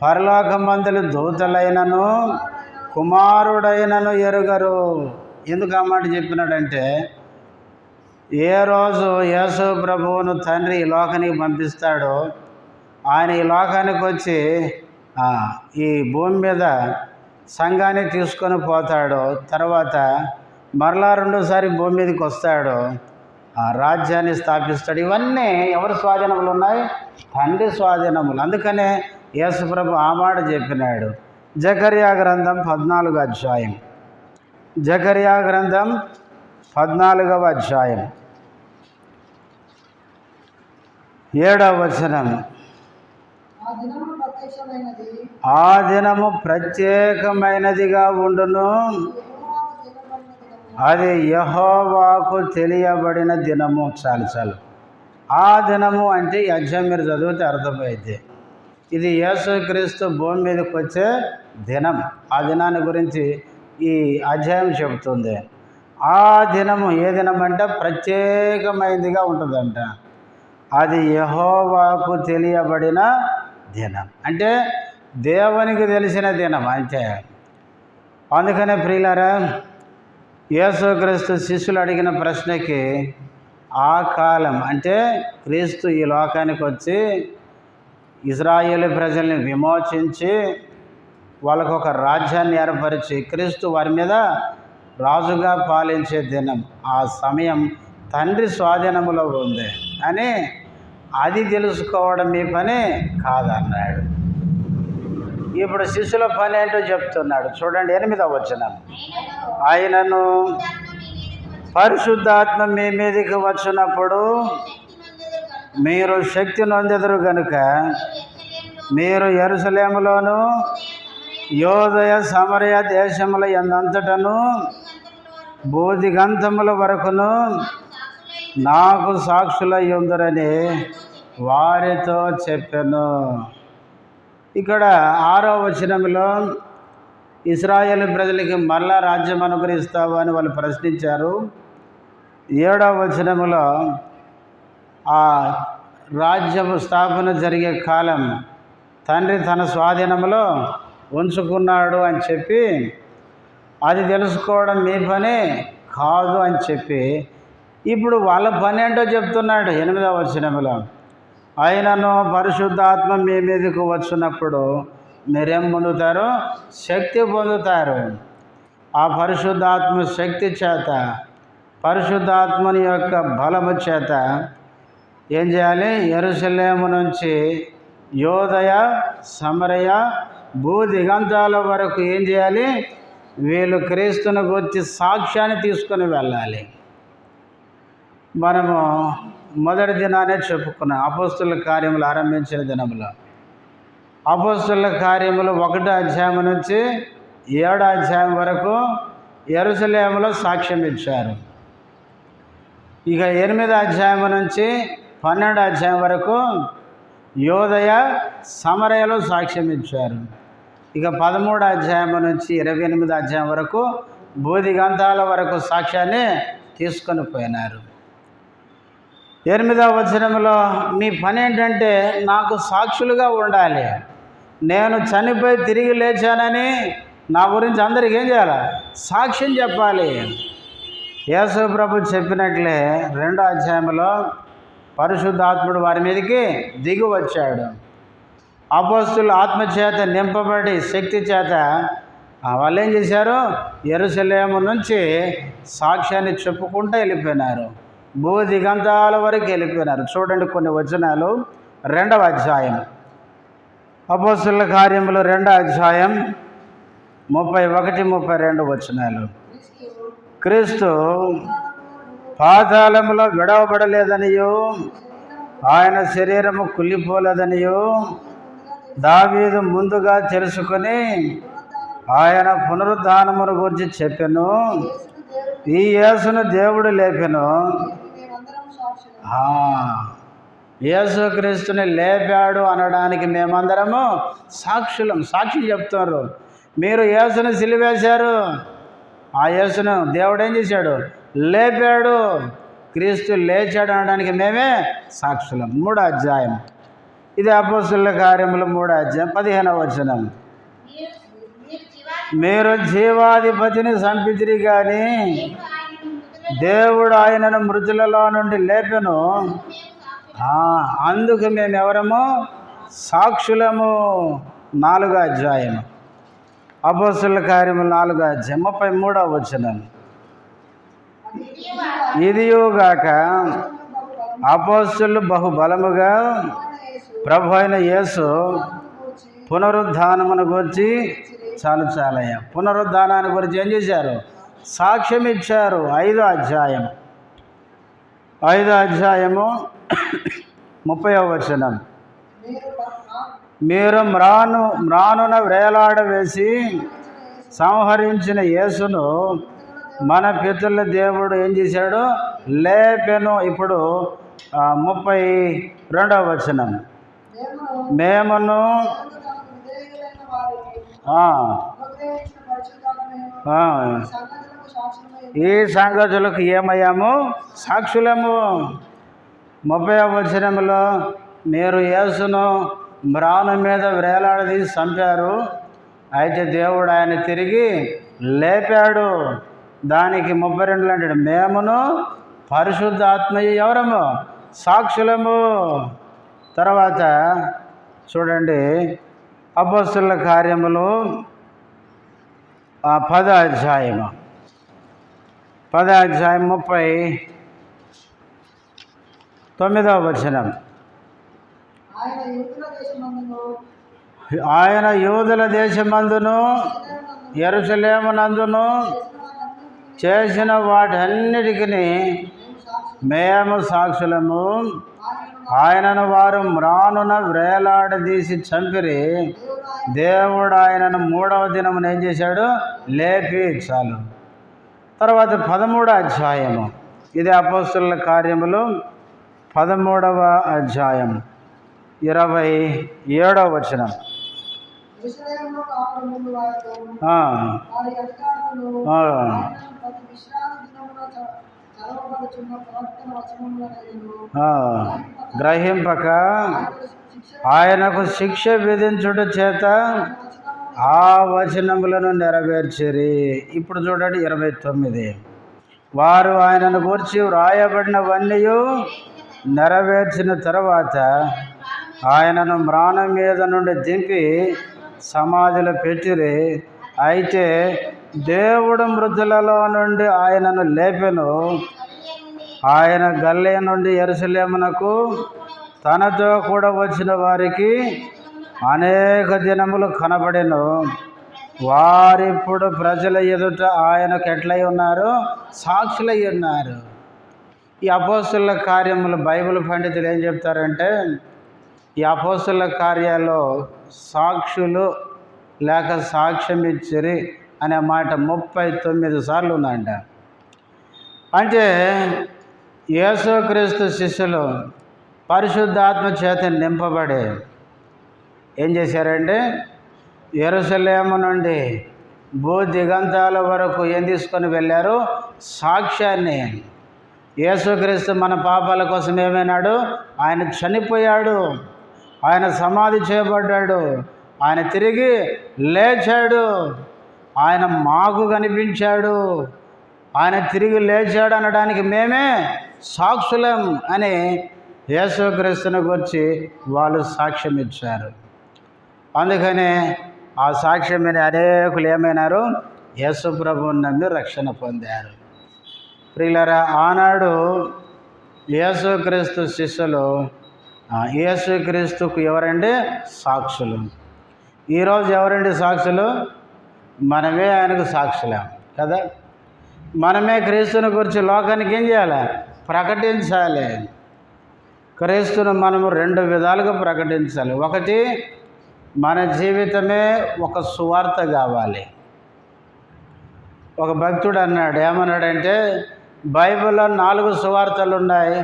పరలోకమందలి దూతలైనను కుమారుడైనను ఎరుగరు. ఎందుకు ఆ మాట చెప్పినాడంటే, ఏ రోజు యేసు ప్రభువును తండ్రి ఈ లోకానికి పంపిస్తాడో, ఆయన ఈ లోకానికి వచ్చి ఈ భూమి మీద సంఘాన్ని తీసుకొని పోతాడు, తర్వాత మరలా రెండోసారి భూమి మీదకి వస్తాడు, ఆ రాజ్యాన్ని స్థాపిస్తాడు. ఇవన్నీ ఎవరి స్వాధీనములు ఉన్నాయి, తండ్రి స్వాధీనములు. అందుకనే యేసుప్రభు ఆ మాట చెప్పినాడు. జకర్యా గ్రంథం 14వ అధ్యాయం, జకర్యా గ్రంథం 14వ అధ్యాయం 7వ వచనం, ఆ దినము ప్రత్యేకమైనదిగా ఉండును, అది యెహోవాకు తెలియబడిన దినము. చాలు. ఆ దినము అంటే ఈ అధ్యాయం మీరు చదివితే అర్థమైంది. ఇది యేసుక్రీస్తు భూమి మీదకి వచ్చే దినం. ఆ దినాన్ని గురించి ఈ అధ్యాయం చెబుతుంది. ఆ దినము ఏ దినం అంటే ప్రత్యేకమైనదిగా ఉంటుందంట. అది యెహోవాకు తెలియబడిన దినం అంటే దేవునికి తెలిసిన దినం అంతే. అందుకనే ప్రియులారా, యేసుక్రీస్తు శిష్యులు అడిగిన ప్రశ్నకి ఆ కాలం అంటే క్రీస్తు ఈ లోకానికి వచ్చి ఇజ్రాయేలు ప్రజల్ని విమోచించి వాళ్ళకు ఒక రాజ్యాన్ని ఏర్పరిచి క్రీస్తు వారి మీద రాజుగా పాలించే దినం. ఆ సమయం తండ్రి స్వాధీనంలో ఉంది అని అది తెలుసుకోవడం మీ పని కాదన్నాడు. ఇప్పుడు శిష్యుల పని ఏంటో చెప్తున్నాడు. చూడండి 8వ వచనం, ఆయనను పరిశుద్ధాత్మ మీ మీదకి వచ్చినప్పుడు మీరు శక్తి నొందెదరు గనుక మీరు యెరూషలేములోను యోదయ సమరయ దేశముల యందంతటను భూదిగంతముల వరకును నాకు సాక్షులై ఉందరని వారితో చెప్పెను. ఇక్కడ 6వ వచనంలో ఇశ్రాయేలు ప్రజలకి మళ్ళా రాజ్యం అనుగ్రహిస్తావు అని వాళ్ళు ప్రశ్నించారు. 7వ వచనంలో ఆ రాజ్యము స్థాపన జరిగే కాలం తండ్రి తన స్వాధీనంలో ఉంచుకున్నాడు అని చెప్పి అది తెలుసుకోవడం మీ పని కాదు అని చెప్పి ఇప్పుడు వాళ్ళ పని ఏంటో చెప్తున్నాడు 8వ వచనంలో, ఆయనను పరిశుద్ధాత్మ మీ మీదకు వచ్చినప్పుడు మీరేం పొందుతారు? శక్తి పొందుతారు. ఆ పరిశుద్ధాత్మ శక్తి చేత, పరిశుద్ధాత్మని యొక్క బలము చేత ఏం చేయాలి? యెరూషలేము నుంచి యోదయ సమరయ భూదిగంతాల వరకు ఏం చేయాలి? వీళ్ళు క్రీస్తుని గురించి సాక్ష్యాన్ని తీసుకొని వెళ్ళాలి. మనము మొదటి దినానే చెప్పుకున్నాం. అపోస్తుల కార్యములు ఆరంభించిన దినములో అపోస్తుల కార్యములు 1వ అధ్యాయం నుంచి 7వ అధ్యాయం వరకు యెరూషలేములో సాక్ష్యం ఇచ్చారు. ఇక 8వ అధ్యాయం నుంచి 12వ అధ్యాయం వరకు యోదయ సమరయలో సాక్ష్యం ఇచ్చారు. ఇక 13వ అధ్యాయం నుంచి 28వ అధ్యాయం వరకు భూదిగంతాల వరకు సాక్ష్యాన్ని తీసుకొని పోయినారు. 8వ వచనంలో మీ పని ఏంటంటే నాకు సాక్షులుగా ఉండాలి. నేను చనిపోయి తిరిగి లేచానని నా గురించి అందరికీ ఏం చేయాలి? సాక్ష్యం చెప్పాలి. యేసు ప్రభు చెప్పినట్లే 2వ అధ్యాయంలో పరిశుద్ధాత్ముడు వారి మీదకి దిగి వచ్చాడు. అపోస్తులు ఆత్మచేత నింపబడి శక్తి చేత వాళ్ళు ఏం చేశారు? యెరూషలేము నుంచి సాక్ష్యాన్ని చెప్పుకుంటూ వెళ్ళిపోయినారు. భూదిగంతాల వరకు వెళ్ళిపోయినారు. చూడండి కొన్ని వచనాలు. 2వ అధ్యాయం అపోస్తుల కార్యములు 2వ అధ్యాయం 31-32 వచనాలు. క్రీస్తు పాతాళములో విడవబడలేదనియు ఆయన శరీరము కుళ్ళిపోలేదనియు దావీదు ముందుగా తెలుసుకొని ఆయన పునరుద్ధానమును గురించి చెప్పెను. ఈ యేసును దేవుడు లేపెను. యేసుక్రీస్తుని లేపాడు అనడానికి మేమందరము సాక్షులం. సాక్షులు చెప్తున్నారు. మీరు యేసును సిలువేశారు, ఆ యేసును దేవుడు ఏం చేశాడు? లేపాడు. క్రీస్తు లేచాడు అనడానికి మేమే సాక్షులం. 3వ అధ్యాయం ఇది అపోస్తుల కార్యములు 3వ అధ్యాయం 15వ వచనం. మీరు జీవాధిపతిని చంపితిరి కానీ దేవుడు ఆయనను మృతులలో నుండి లేపెను, అందుకు మేము ఎవరము? సాక్షులము. 4వ అధ్యాయం అపోస్తుల కార్యములు 4వ అధ్యాయం 33వ వచనం. ఇదియుగాక అపోస్తులు బహుబలముగా ప్రభు అయిన యేసు పునరుద్ధానమును గురించి చాలయ్యా పునరుద్ధానాన్ని గురించి ఏం చేశారు? సాక్ష్యం ఇచ్చారు. 5వ అధ్యాయం 5వ అధ్యాయము 30వ వచనం. మీరు మ్రానున వేలాడవేసి సంహరించిన యేసును మన పితరుల దేవుడు ఏం చేశాడు? లేపెను. ఇప్పుడు 32వ వచనం. మేమును ఈ సంగతులకు ఏమయ్యాము? సాక్షులము. 30వ వచనంలో మీరు యేసును మ్రాను మీద వేలాడదీసి చంపారు, అయితే దేవుడు ఆయన తిరిగి లేపాడు. దానికి 32లో అంటాడు, మేమును పరిశుద్ధాత్మయ్య ఎవరము? సాక్షులము. తర్వాత చూడండి, అపోస్తలుల కార్యములు 10వ అధ్యాయము 39వ వచనం. ఆయన యూదుల దేశమందును యెరూషలేమునందును చేసిన వాటన్నిటికీ మేము సాక్షులము. ఆయనను వారు మ్రానున వేలాడదీసి చంపిరి, దేవుడు ఆయనను 3వ దినమున ఏం చేశాడు? లేపి. చాలు. తర్వాత 13వ అధ్యాయము. ఇది అపోస్తలుల కార్యములు 13వ అధ్యాయం 27వ వచనం. గ్రహింపక ఆయనకు శిక్ష విధించుట చేత ఆ వచనములను నెరవేర్చిరి. ఇప్పుడు చూడండి 29. వారు ఆయనను గూర్చి వ్రాయబడినవన్నీ నెరవేర్చిన తర్వాత ఆయనను మ్రాను మీద నుండి దింపి సమాధిలో పెట్టిరి. అయితే దేవుడు మృతులలో నుండి ఆయనను లేపెను. ఆయన గలిలయ నుండి యెరూషలేమునకు తనతో కూడా వచ్చిన వారికి అనేక దినములు కనబడెను. వారిప్పుడు ప్రజల ఎదుట ఆయనకు ఎట్లై ఉన్నారు? సాక్షులై ఉన్నారు. ఈ అపోస్తలుల కార్యములు బైబిల్ పండితులు ఏం చెప్తారంటే, ఈ అపోస్తలుల కార్యాల్లో సాక్షులు లేక సాక్ష్యం ఇచ్చిరి అనే మాట 39 సార్లు ఉందంట. అంటే యేసుక్రీస్తు శిష్యులు పరిశుద్ధాత్మ చేత నింపబడి ఏం చేశారంటే, యెరూషలేము నుండి భూ దిగంతాల వరకు ఏం తీసుకొని వెళ్ళారు? సాక్ష్యాన్ని. యేసుక్రీస్తు మన పాపాల కోసం ఏమైనాడు? ఆయన చనిపోయాడు, ఆయన సమాధి చేయబడ్డాడు, ఆయన తిరిగి లేచాడు, ఆయన మాకు కనిపించాడు, ఆయన తిరిగి లేచాడు అనడానికి మేమే సాక్షులం అని యేసుక్రీస్తుని గురించి వాళ్ళు సాక్ష్యం ఇచ్చారు. అందుకనే ఆ సాక్ష్యం మీద అనేకులు ఏమైనారు? యేసు ప్రభువుని నమ్మి రక్షణ పొందారు. ప్రియులారా, ఆనాడు యేసుక్రీస్తు శిష్యులు యేసుక్రీస్తుకు ఎవరండి? సాక్షులు. ఈరోజు ఎవరండి సాక్షులు? మనమే ఆయనకు సాక్షులం కదా. మనమే క్రీస్తుని గురించి లోకానికి ఏం చేయాలి? ప్రకటించాలి. క్రీస్తును మనము 2 విధాలుగా ప్రకటించాలి. ఒకటి, మన జీవితమే ఒక సువార్త కావాలి. ఒక భక్తుడు అన్నాడు, ఏమన్నాడంటే, బైబిల్లో 4 సువార్తలు ఉన్నాయి,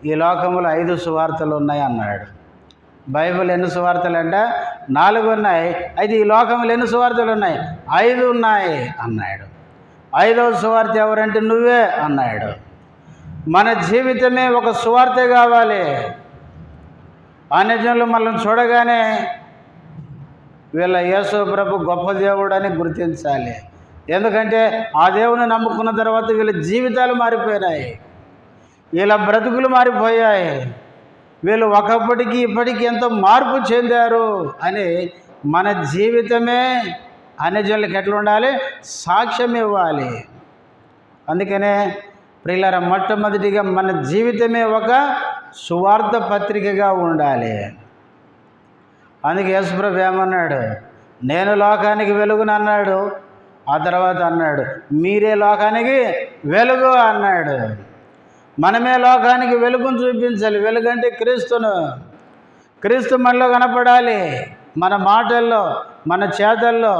ఈ లోకంలో 5 సువార్తలు ఉన్నాయి అన్నాడు. బైబిల్ ఎన్ని సువార్తలు అంటే 4 ఉన్నాయి, అయితే ఈ లోకంలో ఎన్ని సువార్తలు ఉన్నాయి? 5 ఉన్నాయి అన్నాడు. 5వ సువార్త ఎవరంటే నువ్వే అన్నాడు. మన జీవితమే ఒక సువార్తే కావాలి. అన్యజనులు మనల్ని చూడగానే వీళ్ళ యేసు ప్రభు గొప్ప దేవుడు అని గుర్తించాలి. ఎందుకంటే ఆ దేవుని నమ్ముకున్న తర్వాత వీళ్ళ జీవితాలు మారిపోయినాయి, వీళ్ళ బ్రతుకులు మారిపోయాయి, వీళ్ళు ఒకప్పటికి ఇప్పటికీ ఎంతో మార్పు చెందారు అని మన జీవితమే అన్యజనులకు ఎట్లా ఉండాలి? సాక్ష్యం ఇవ్వాలి. అందుకనే ప్రియులారా, మొట్టమొదటిగా మన జీవితమే ఒక సువార్త పత్రికగా ఉండాలి. అందుకే యేసుప్రభు ఏమన్నాడు? నేను లోకానికి వెలుగును అన్నాడు. ఆ తర్వాత అన్నాడు, మీరే లోకానికి వెలుగు అన్నాడు. మనమే లోకానికి వెలుగును చూపించాలి. వెలుగంటే క్రీస్తు మనలో కనపడాలి. మన మాటల్లో, మన చేతల్లో,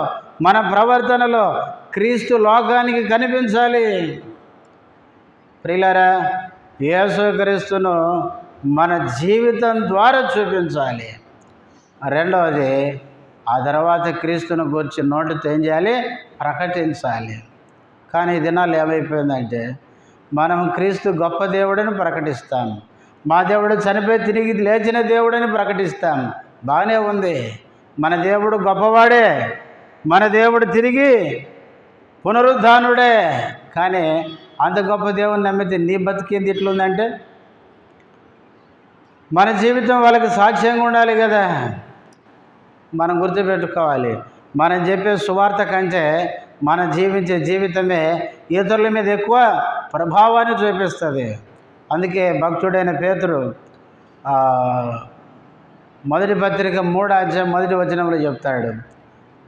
మన ప్రవర్తనలో క్రీస్తు లోకానికి కనిపించాలి. ప్రియులారా, యేసుక్రీస్తును మన జీవితం ద్వారా చూపించాలి. రెండవది, ఆ తర్వాత క్రీస్తును గురించి నోటితో ఏం చేయాలి? ప్రకటించాలి. కానీ ఈ దినాలు ఏమైపోయిందంటే, మనం క్రీస్తు గొప్ప దేవుడని ప్రకటిస్తాం, మా దేవుడు చనిపోయి తిరిగి లేచిన దేవుడని ప్రకటిస్తాం. బాగానే ఉంది, మన దేవుడు గొప్పవాడే, మన దేవుడు తిరిగి పునరుద్ధానుడే. కానీ అంత గొప్ప దేవుని నమ్మితే నీ బతికేది ఎట్లుందంటే, మన జీవితం వాళ్ళకి సాక్ష్యంగా ఉండాలి కదా. మనం గుర్తుపెట్టుకోవాలి, మనం చెప్పే సువార్త కంటే మనం జీవించే జీవితమే ఇతరుల మీద ఎక్కువ ప్రభావాన్ని చూపిస్తుంది. అందుకే భక్తుడైన పేతురు మొదటి పత్రిక 3వ అధ్యాయం 1వ వచనంలో చెప్తాడు.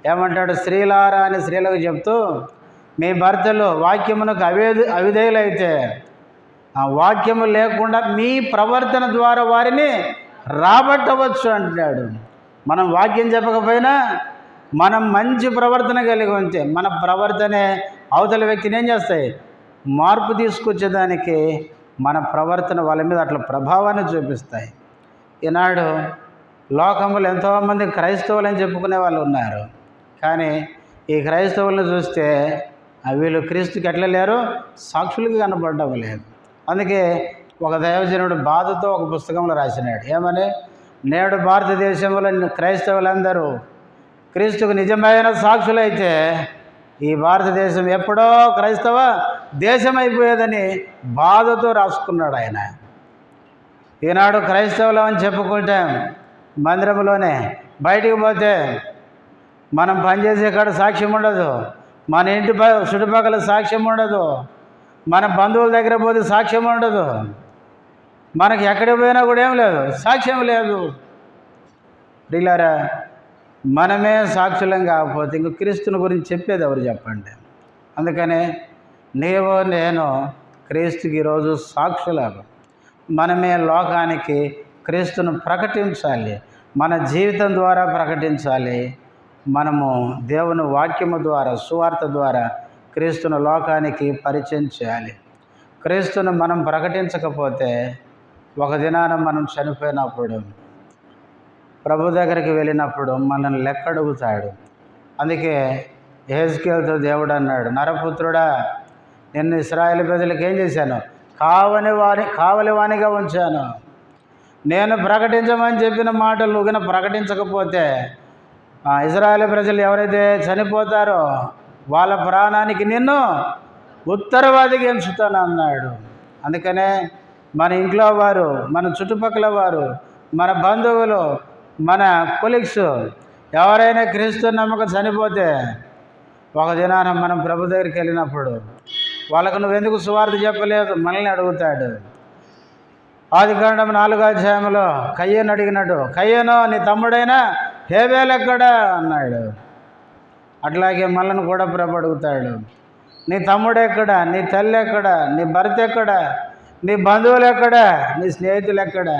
ఏమంటాడు? స్త్రీలారా అని స్త్రీలకు చెప్తూ, మీ భర్తలు వాక్యమునకు అవిధేయులైతే ఆ వాక్యము లేకుండా మీ ప్రవర్తన ద్వారా వారిని రాబట్టవచ్చు అంటున్నాడు. మనం వాక్యం చెప్పకపోయినా మనం మంచి ప్రవర్తన కలిగి ఉంటే మన ప్రవర్తనే అవతల వ్యక్తిని ఏం చేస్తాయి? మార్పు తీసుకొచ్చేదానికి మన ప్రవర్తన వాళ్ళ మీద అట్లా ప్రభావాన్ని చూపిస్తాయి. ఈనాడు లోకంలో ఎంతోమంది క్రైస్తవులు అని చెప్పుకునే వాళ్ళు ఉన్నారు. కానీ ఈ క్రైస్తవులను చూస్తే వీళ్ళు క్రీస్తుకి ఎట్లా లేరు? సాక్షులుగా కనబడడం లేదు. అందుకే ఒక దైవజనుడు బాధతో ఒక పుస్తకంలో రాసినాడు. ఏమని? నేడు భారతదేశంలో క్రైస్తవులందరూ క్రీస్తుకు నిజమైన సాక్షులైతే ఈ భారతదేశం ఎప్పుడో క్రైస్తవ దేశం అయిపోయేదని బాధతో రాసుకున్నాడు ఆయన. ఈనాడు క్రైస్తవులం అని చెప్పుకుంటాం మందిరంలోనే, బయటికి పోతే మనం పనిచేసే కాడ సాక్ష్యం ఉండదు, మన ఇంటి చుట్టుపక్కల సాక్ష్యం ఉండదు, మన బంధువుల దగ్గర పోతే సాక్ష్యం ఉండదు, మనకి ఎక్కడికి పోయినా కూడా ఏం లేదు, సాక్ష్యం లేదు. ప్రియులారా, మనమే సాక్షులం కాకపోతే ఇంక క్రీస్తుని గురించి చెప్పేది ఎవరు చెప్పండి? అందుకనే నీవు నేను క్రీస్తుకి ఈరోజు సాక్షులం. మనమే లోకానికి క్రీస్తును ప్రకటించాలి, మన జీవితం ద్వారా ప్రకటించాలి. మనము దేవుని వాక్యము ద్వారా, సువార్త ద్వారా క్రీస్తును లోకానికి పరిచయం చేయాలి. క్రీస్తును మనం ప్రకటించకపోతే ఒక దినాన మనం చనిపోయినప్పుడు, ప్రభు దగ్గరికి వెళ్ళినప్పుడు మనల్ని లెక్క అడుగుతాడు. అందుకే యెహెజ్కేలుతో దేవుడు అన్నాడు, నరపుత్రుడా, నిన్ను ఇశ్రాయేలు ప్రజలకు ఏం చేశాను? కావలివానిగా ఉంచాను. నేను ప్రకటించమని చెప్పిన మాటలు నువ్వు ప్రకటించకపోతే ఇశ్రాయేలు ప్రజలు ఎవరైతే చనిపోతారో వాళ్ళ ప్రాణానికి నిన్ను ఉత్తరవాదిగా ఎంచుతాను అన్నాడు. అందుకనే మన ఇంట్లో వారు, మన చుట్టుపక్కల వారు, మన బంధువులు, మన కొలీగ్స్ ఎవరైనా క్రీస్తు నమ్మకం చనిపోతే ఒక దినాన మనం ప్రభు దగ్గరికి వెళ్ళినప్పుడు వాళ్ళకు నువ్వెందుకు సువార్త చెప్పలేదు మనల్ని అడుగుతాడు. ఆదికాండం 4వ అధ్యాయంలో కయ్యను అడిగినట్టు, కయ్యను నీ తమ్ముడైనా హేబేలు ఎక్కడా అన్నాడు. అట్లాగే మనల్ని కూడా ప్రభు అడుగుతాడు, నీ తమ్ముడు ఎక్కడా, నీ తల్లి ఎక్కడా, నీ భర్త ఎక్కడా, నీ బంధువులు ఎక్కడా, నీ స్నేహితులు ఎక్కడా?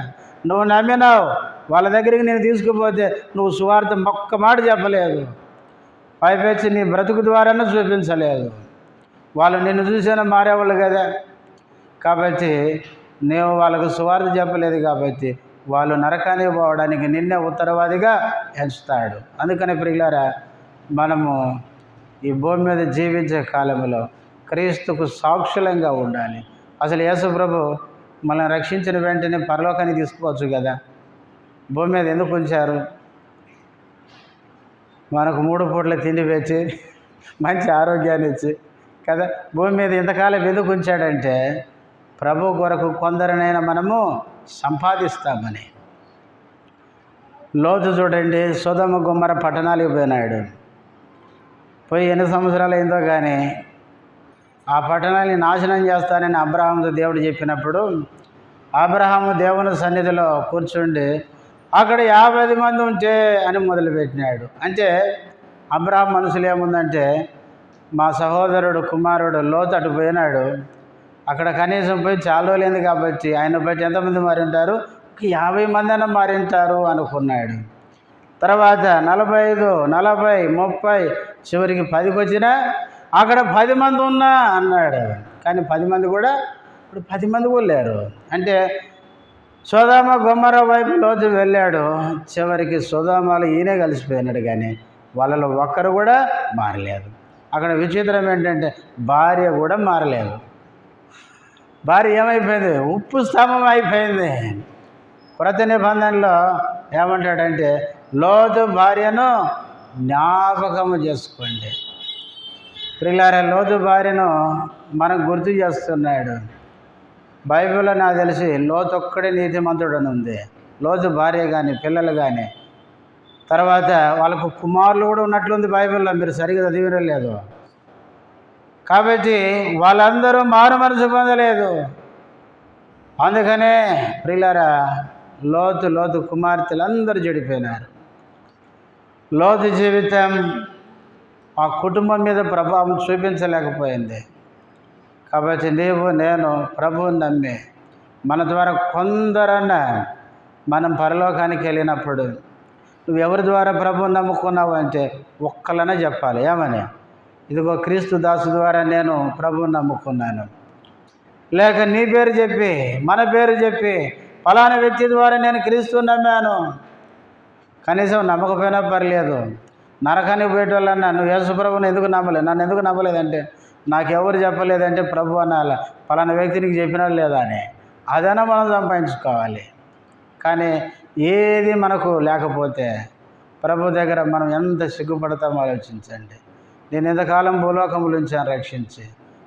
నువ్వు నమ్మినావు, వాళ్ళ దగ్గరికి నేను తీసుకుపోతే నువ్వు సువార్త ఒక్క మాట చెప్పలేదు, పైపెచ్చి నీ బ్రతుకు ద్వారానే చూపించలేదు. వాళ్ళు నిన్ను చూసినా మారేవాళ్ళు కదా. కాబట్టి నేను వాళ్ళకు సువార్త చెప్పలేదు కాబట్టి వాళ్ళు నరకానికి పోవడానికి నిన్నే ఉత్తరవాదిగా ఎంచుతాడు. అందుకని ప్రియులారా, మనము ఈ భూమి మీద జీవించే కాలంలో క్రీస్తుకు సాక్షులంగా ఉండాలి. అసలు యేసు ప్రభు మనల్ని రక్షించిన వెంటనే పరలోకానికి తీసుకోవచ్చు కదా. భూమి మీద ఎందుకు ఉంచారు? మనకు 3 పూట్ల తిండి పెంచి మంచి ఆరోగ్యాన్ని ఇచ్చి కదా. భూమి మీద ఇంతకాలం ఎందుకు ఉంచాడంటే ప్రభు కొరకు కొందరినైనా మనము సంపాదిస్తామని. లోతు చూడండి, సొదొమ గొమొర్ర పట్టణాలకు పోయినాడు. పోయి ఎన్ని సంవత్సరాలు అయిందో కానీ ఆ పట్టణాన్ని నాశనం చేస్తానని అబ్రహాముతో దేవుడు చెప్పినప్పుడు అబ్రహాము దేవుని సన్నిధిలో కూర్చుండి అక్కడ 50 మంది ఉంటే అని మొదలుపెట్టినాడు. అంటే అబ్రహాం మనసులో ఏముందంటే, మా సహోదరుడు కుమారుడు లోతు అటు పోయినాడు, అక్కడ కనీసం పోయి చాలా రోజులైంది కాబట్టి ఆయన బట్టి ఎంతమంది మారి ఉంటారు, 50 మంది అయినా మారి ఉంటారు అనుకున్నాడు. తర్వాత 45, 40, 30, చివరికి 10కి వచ్చినా అక్కడ 10 మంది ఉన్నా అన్నాడు. కానీ 10 మంది కూడా ఇప్పుడు 10 మంది కూడా లేరు. అంటే సొదొమ గొమొర్రా వైపు లోతు వెళ్ళాడు. చివరికి సొదొమలో ఈయనే కలిసిపోయినాడు, కానీ వాళ్ళలో ఒక్కరు కూడా మారలేదు. అక్కడ విచిత్రం ఏంటంటే భార్య కూడా మారలేదు. భార్య ఏమైపోయింది, ఉప్పు స్తంభం అయిపోయింది. కొత్త నిబంధనలో ఏమంటాడంటే లోతు భార్యను జ్ఞాపకము చేసుకోండి. ప్రియులారా, లోతు భార్యను మనకు గుర్తు చేస్తున్నాడు. బైబిల్లో నాకు తెలిసి లోతు ఒక్కడే నీతిమంతుడు అని ఉంది. లోతు భార్య కానీ పిల్లలు కానీ, తర్వాత వాళ్ళకు కుమారులు కూడా ఉన్నట్లుంది బైబిల్లో, మీరు సరిగ్గా చదివినలేదు. కాబట్టి వాళ్ళందరూ మారు మనసు పొందలేదు. అందుకనే ప్రియులారా, లోతు కుమార్తెలు అందరూ చెడిపోయినారు. లోతు జీవితం ఆ కుటుంబం మీద ప్రభావం చూపించలేకపోయింది. కాబట్టి నీవు నేను ప్రభువుని నమ్మి మన ద్వారా కొందరన్నా మనం పరలోకానికి వెళ్ళినప్పుడు నువ్వు ఎవరి ద్వారా ప్రభువుని నమ్ముకున్నావు అంటే ఒక్కలనే చెప్పాలి. ఏమని, ఇదిగో క్రీస్తు దాసు ద్వారా నేను ప్రభువుని నమ్ముకున్నాను. లేక నీ పేరు చెప్పి మన పేరు చెప్పి ఫలానా వ్యక్తి ద్వారా నేను క్రీస్తుని నమ్మాను. కనీసం నమ్మకపోయినా పర్లేదు. నరకానికి పోయేటోళ్ళన్నా నువ్వు యేసు ప్రభువుని ఎందుకు నమ్మలేదు, నన్ను ఎందుకు నమ్మలేదంటే నాకెవరు చెప్పలేదంటే ప్రభు అనాల ఫలానా వ్యక్తినికి చెప్పినాడు లేదా అని అదైనా మనం సంపాదించుకోవాలి. కానీ ఏది మనకు లేకపోతే ప్రభు దగ్గర మనం ఎంత సిగ్గుపడతామో ఆలోచించండి. నేను ఎంతకాలం భూలోకములు ఉంచాను రక్షించి,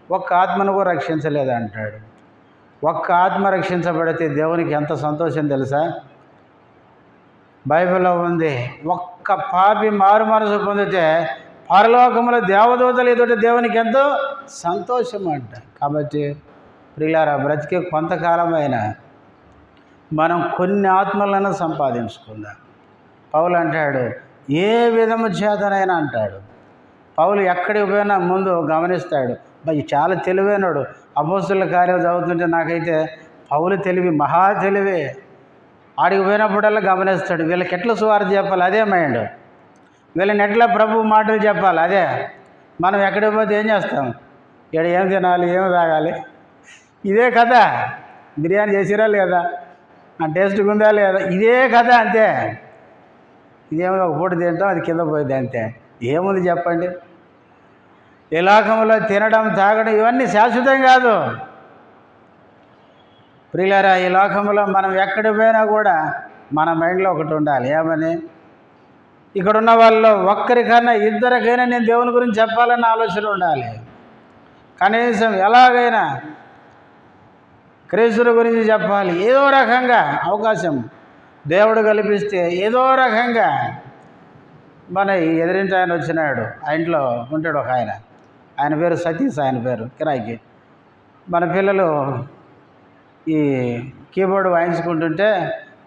ఒక్క ఆత్మను కూడా రక్షించలేదు అంటాడు. ఒక్క ఆత్మ రక్షించబడితే దేవునికి ఎంత సంతోషం తెలుసా? బైబిల్లో ఉంది, ఒక్క పాపి మారు మనసు పొందితే పరలోకములో దేవదూతలు ఎదుట దేవునికి ఎంతో సంతోషం అంట. కాబట్టి ప్రియులారా, బ్రతికే కొంతకాలమైనా మనం కొన్ని ఆత్మలను సంపాదించుకుందాం. పౌలు అంటాడు ఏ విధము చేతనైనా అంటాడు. పౌలు ఎక్కడికి పోయినా ముందు గమనిస్తాడు. చాలా తెలివైనడు. అపోస్తుల కార్యాలు చదువుతుంటే నాకైతే పౌలు తెలివి మహా తెలివే. ఆడికి పోయినప్పుడల్లా గమనిస్తాడు, వీళ్ళకి ఎట్లా సువార్త చెప్పాలి అదే మైండ్, వీళ్ళని ఎట్లా ప్రభు మాటలు చెప్పాలి అదే. మనం ఎక్కడికి పోతే ఏం చేస్తాం, ఇక్కడ ఏం తినాలి ఏం తాగాలి ఇదే కదా. బిర్యానీ చేసిరా లేదా, ఆ టేస్ట్గా ఉందా లేదా, ఇదే కదా అంతే. ఇదేమో ఒక పూట తింటాం అది కింద పోయింది అంతే. ఏముంది చెప్పండి. ఈ లోకంలో తినడం తాగడం ఇవన్నీ శాశ్వతం కాదు. ప్రియులారా, ఈ లోకంలో మనం ఎక్కడికి పోయినా కూడా మన మైండ్లో ఒకటి ఉండాలి. ఏమని, ఇక్కడున్న వాళ్ళలో ఒక్కరికైనా ఇద్దరికైనా నేను దేవుని గురించి చెప్పాలన్న ఆలోచన ఉండాలి. కనీసం ఎలాగైనా క్రీస్తుని గురించి చెప్పాలి. ఏదో రకంగా అవకాశం దేవుడు కల్పిస్తే ఏదో రకంగా. మన ఎదురింటి ఆయన వచ్చినాడు, ఆ ఇంట్లో ఉంటాడు ఒక ఆయన, ఆయన పేరు సతీష్, ఆయన పేరు కిరాయికి. మన పిల్లలు ఈ కీబోర్డు వాయించుకుంటుంటే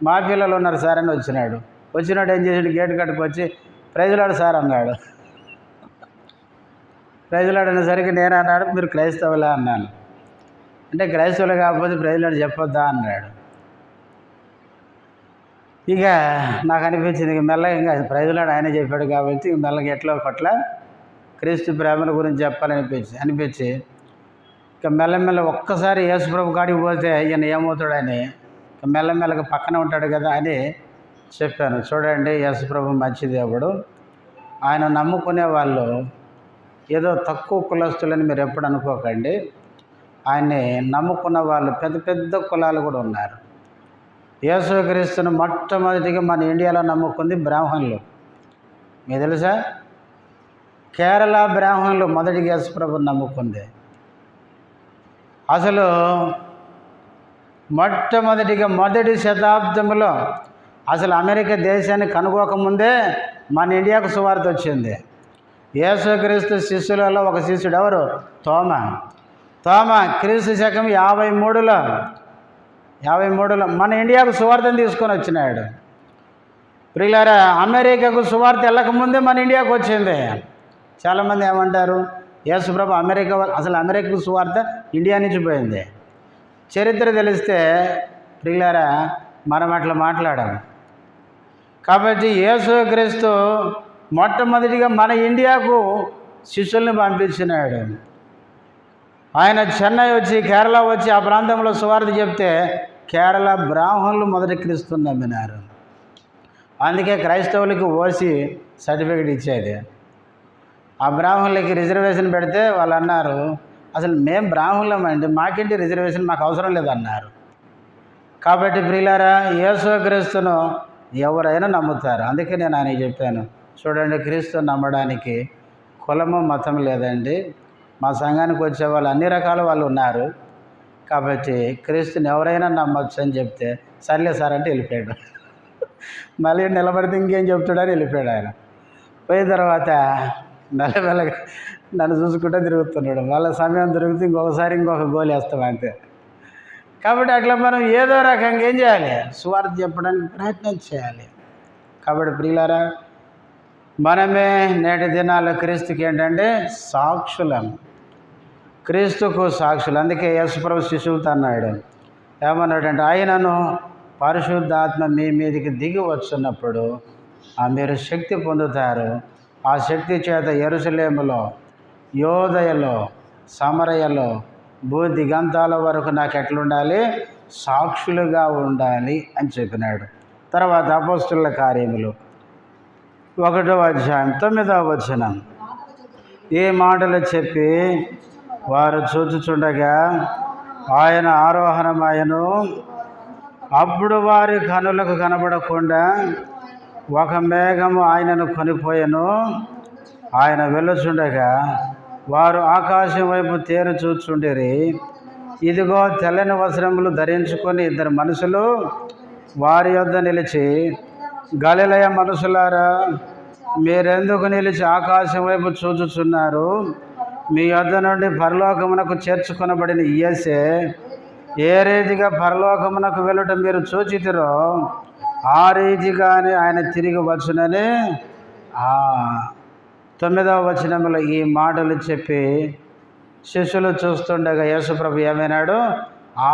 మా పిల్లలు ఉన్నారు సార్ అని వచ్చినాడు. ఏం చేసాడు, గేటు కట్టుకు వచ్చి ప్రైజులాడు సార్ అన్నాడు. ప్రైజులాడు అనేసరికి నేను అన్నాడు మీరు క్రైస్తవులే అన్నాను. అంటే క్రైస్తవులు కాకపోతే ప్రైజులాడు చెప్పొద్దా అన్నాడు. ఇక నాకు అనిపించింది మెల్లగా ఇంకా ప్రైజులాడు ఆయన చెప్పాడు కాబట్టి మెల్లగా ఎట్లా ఒకట్ల క్రీస్తు ప్రేమల గురించి చెప్పాలనిపించి ఇక మెల్లమెల్ల ఒక్కసారి యేసుప్రభు కాడికి పోతే ఈయన ఏమవుతాడని ఇక మెల్లమెల్లగా పక్కన ఉంటాడు కదా అని చెప్పాను. చూడండి, యేసుప్రభు మంచి దేవుడు. ఆయన నమ్ముకునే వాళ్ళు ఏదో తక్కువ కులస్తులని మీరు ఎప్పుడు అనుకోకండి. ఆయన్ని నమ్ముకున్న వాళ్ళు పెద్ద పెద్ద కులాలు కూడా ఉన్నారు. యేసుక్రీస్తును మొట్టమొదటిగా మన ఇండియాలో నమ్ముకుంది బ్రాహ్మణులు. మీకు తెలుసా, కేరళ బ్రాహ్మణులు మొదటిగా యేసుప్రభుని నమ్ముకుంది. అసలు మొట్టమొదటిగా మొదటి శతాబ్దంలో అసలు అమెరికా దేశాన్ని కనుగోకముందే మన ఇండియాకు సువార్త వచ్చింది. యేసుక్రీస్తు శిష్యులలో ఒక శిష్యుడు ఎవరు, తోమా క్రీస్తు శకం 53లో మన ఇండియాకు సువార్తను తీసుకొని వచ్చినాడు. ప్రియులారా, అమెరికాకు సువార్త వెళ్ళకముందే మన ఇండియాకు వచ్చింది. చాలామంది ఏమంటారు, యేసుప్రభు అసలు అమెరికా సువార్త ఇండియా నుంచి పోయింది. చరిత్ర తెలిస్తే ప్రియులారా మనం అట్లా మాట్లాడాము. కాబట్టి యేసుక్రీస్తు మొట్టమొదటిగా మన ఇండియాకు శిష్యుల్ని పంపించినాడు. ఆయన చెన్నై వచ్చి కేరళ వచ్చి ఆ ప్రాంతంలో సువార్త చెప్తే కేరళ బ్రాహ్మణులు మొదటి క్రీస్తుని నమ్మినారు. అందుకే క్రైస్తవులకి ఓసి సర్టిఫికేట్ ఇచ్చేది. ఆ బ్రాహ్మణులకి రిజర్వేషన్ పెడితే వాళ్ళు అన్నారు, అసలు మేము బ్రాహ్మణులమండి, మాకేంటి రిజర్వేషన్, మాకు అవసరం లేదన్నారు. కాబట్టి ప్రియులారా యేసుక్రీస్తును ఎవరైనా నమ్ముతారు. అందుకే నేను ఆయన చెప్పాను, చూడండి క్రీస్తుని నమ్మడానికి కులము మతం లేదండి. మా సంఘానికి వచ్చే వాళ్ళు అన్ని రకాల వాళ్ళు ఉన్నారు. కాబట్టి క్రీస్తుని ఎవరైనా నమ్మొచ్చు అని చెప్తే సర్లే సార్ అంటే వెళ్ళిపోయాడు. మళ్ళీ నిలబడితే ఇంకేం చెప్తాడని వెళ్ళిపోయాడు. ఆయన పోయిన తర్వాత మెల్లమెల్లగా నన్ను చూసుకుంటూ తిరుగుతున్నాడు. వాళ్ళ సమయం దొరికితే ఇంకొక గోలు వేస్తాం అంతే. కాబట్టి అట్లా మనం ఏదో రకంగా ఏం చేయాలి, సువార్త చెప్పడానికి ప్రయత్నం చేయాలి. కాబట్టి ప్రియులారా మనమే నేటి దినాల్లో క్రీస్తుకి ఏంటంటే సాక్షులం, క్రీస్తుకు సాక్షులు. అందుకే యేసుప్రభు శిష్యులతో అన్నాడు, ఏమన్నాడంటే ఆయనను పరిశుద్ధాత్మ మీ మీదకి దిగి వచ్చినప్పుడు మీరు శక్తి పొందుతారు. ఆ శక్తి చేత యెరూషలేములో, యోదయలో, సమరయలో, భూదిగంతాల వరకు నాకు ఎట్లుండాలి, సాక్షులుగా ఉండాలి అని చెప్పినాడు. తర్వాత అపోస్తుల కార్యములు 1వ అధ్యాయం 9వ వచనం, ఈ మాటలు చెప్పి వారు చూచుచుండగా ఆయన ఆరోహణమాయను. అప్పుడు వారి కనులకు కనబడకుండా ఒక మేఘము ఆయనను కొనిపోయెను. ఆయన వెళ్ళుచుండగా వారు ఆకాశం వైపు తేరు చూచుండిరి. ఇదిగో తెల్లని వస్త్రములు ధరించుకొని 2 మనుషులు వారి యొద్ద నిలిచి, గలిలయ మనుషులారా, మీరెందుకు నిలిచి ఆకాశం వైపు చూచుచున్నారు? మీ యొద్ద నుండి పరలోకమునకు చేర్చుకొనబడిన యేసే ఏ రీతిగా పరలోకమునకు వెళ్ళటం మీరు చూచితిరో ఆ రీతిగానే ఆయన తిరిగి వచ్చునని 9వ వచనంలో ఈ మాటలు చెప్పి శిష్యులు చూస్తుండగా యేసుప్రభు ఏమైనాడు,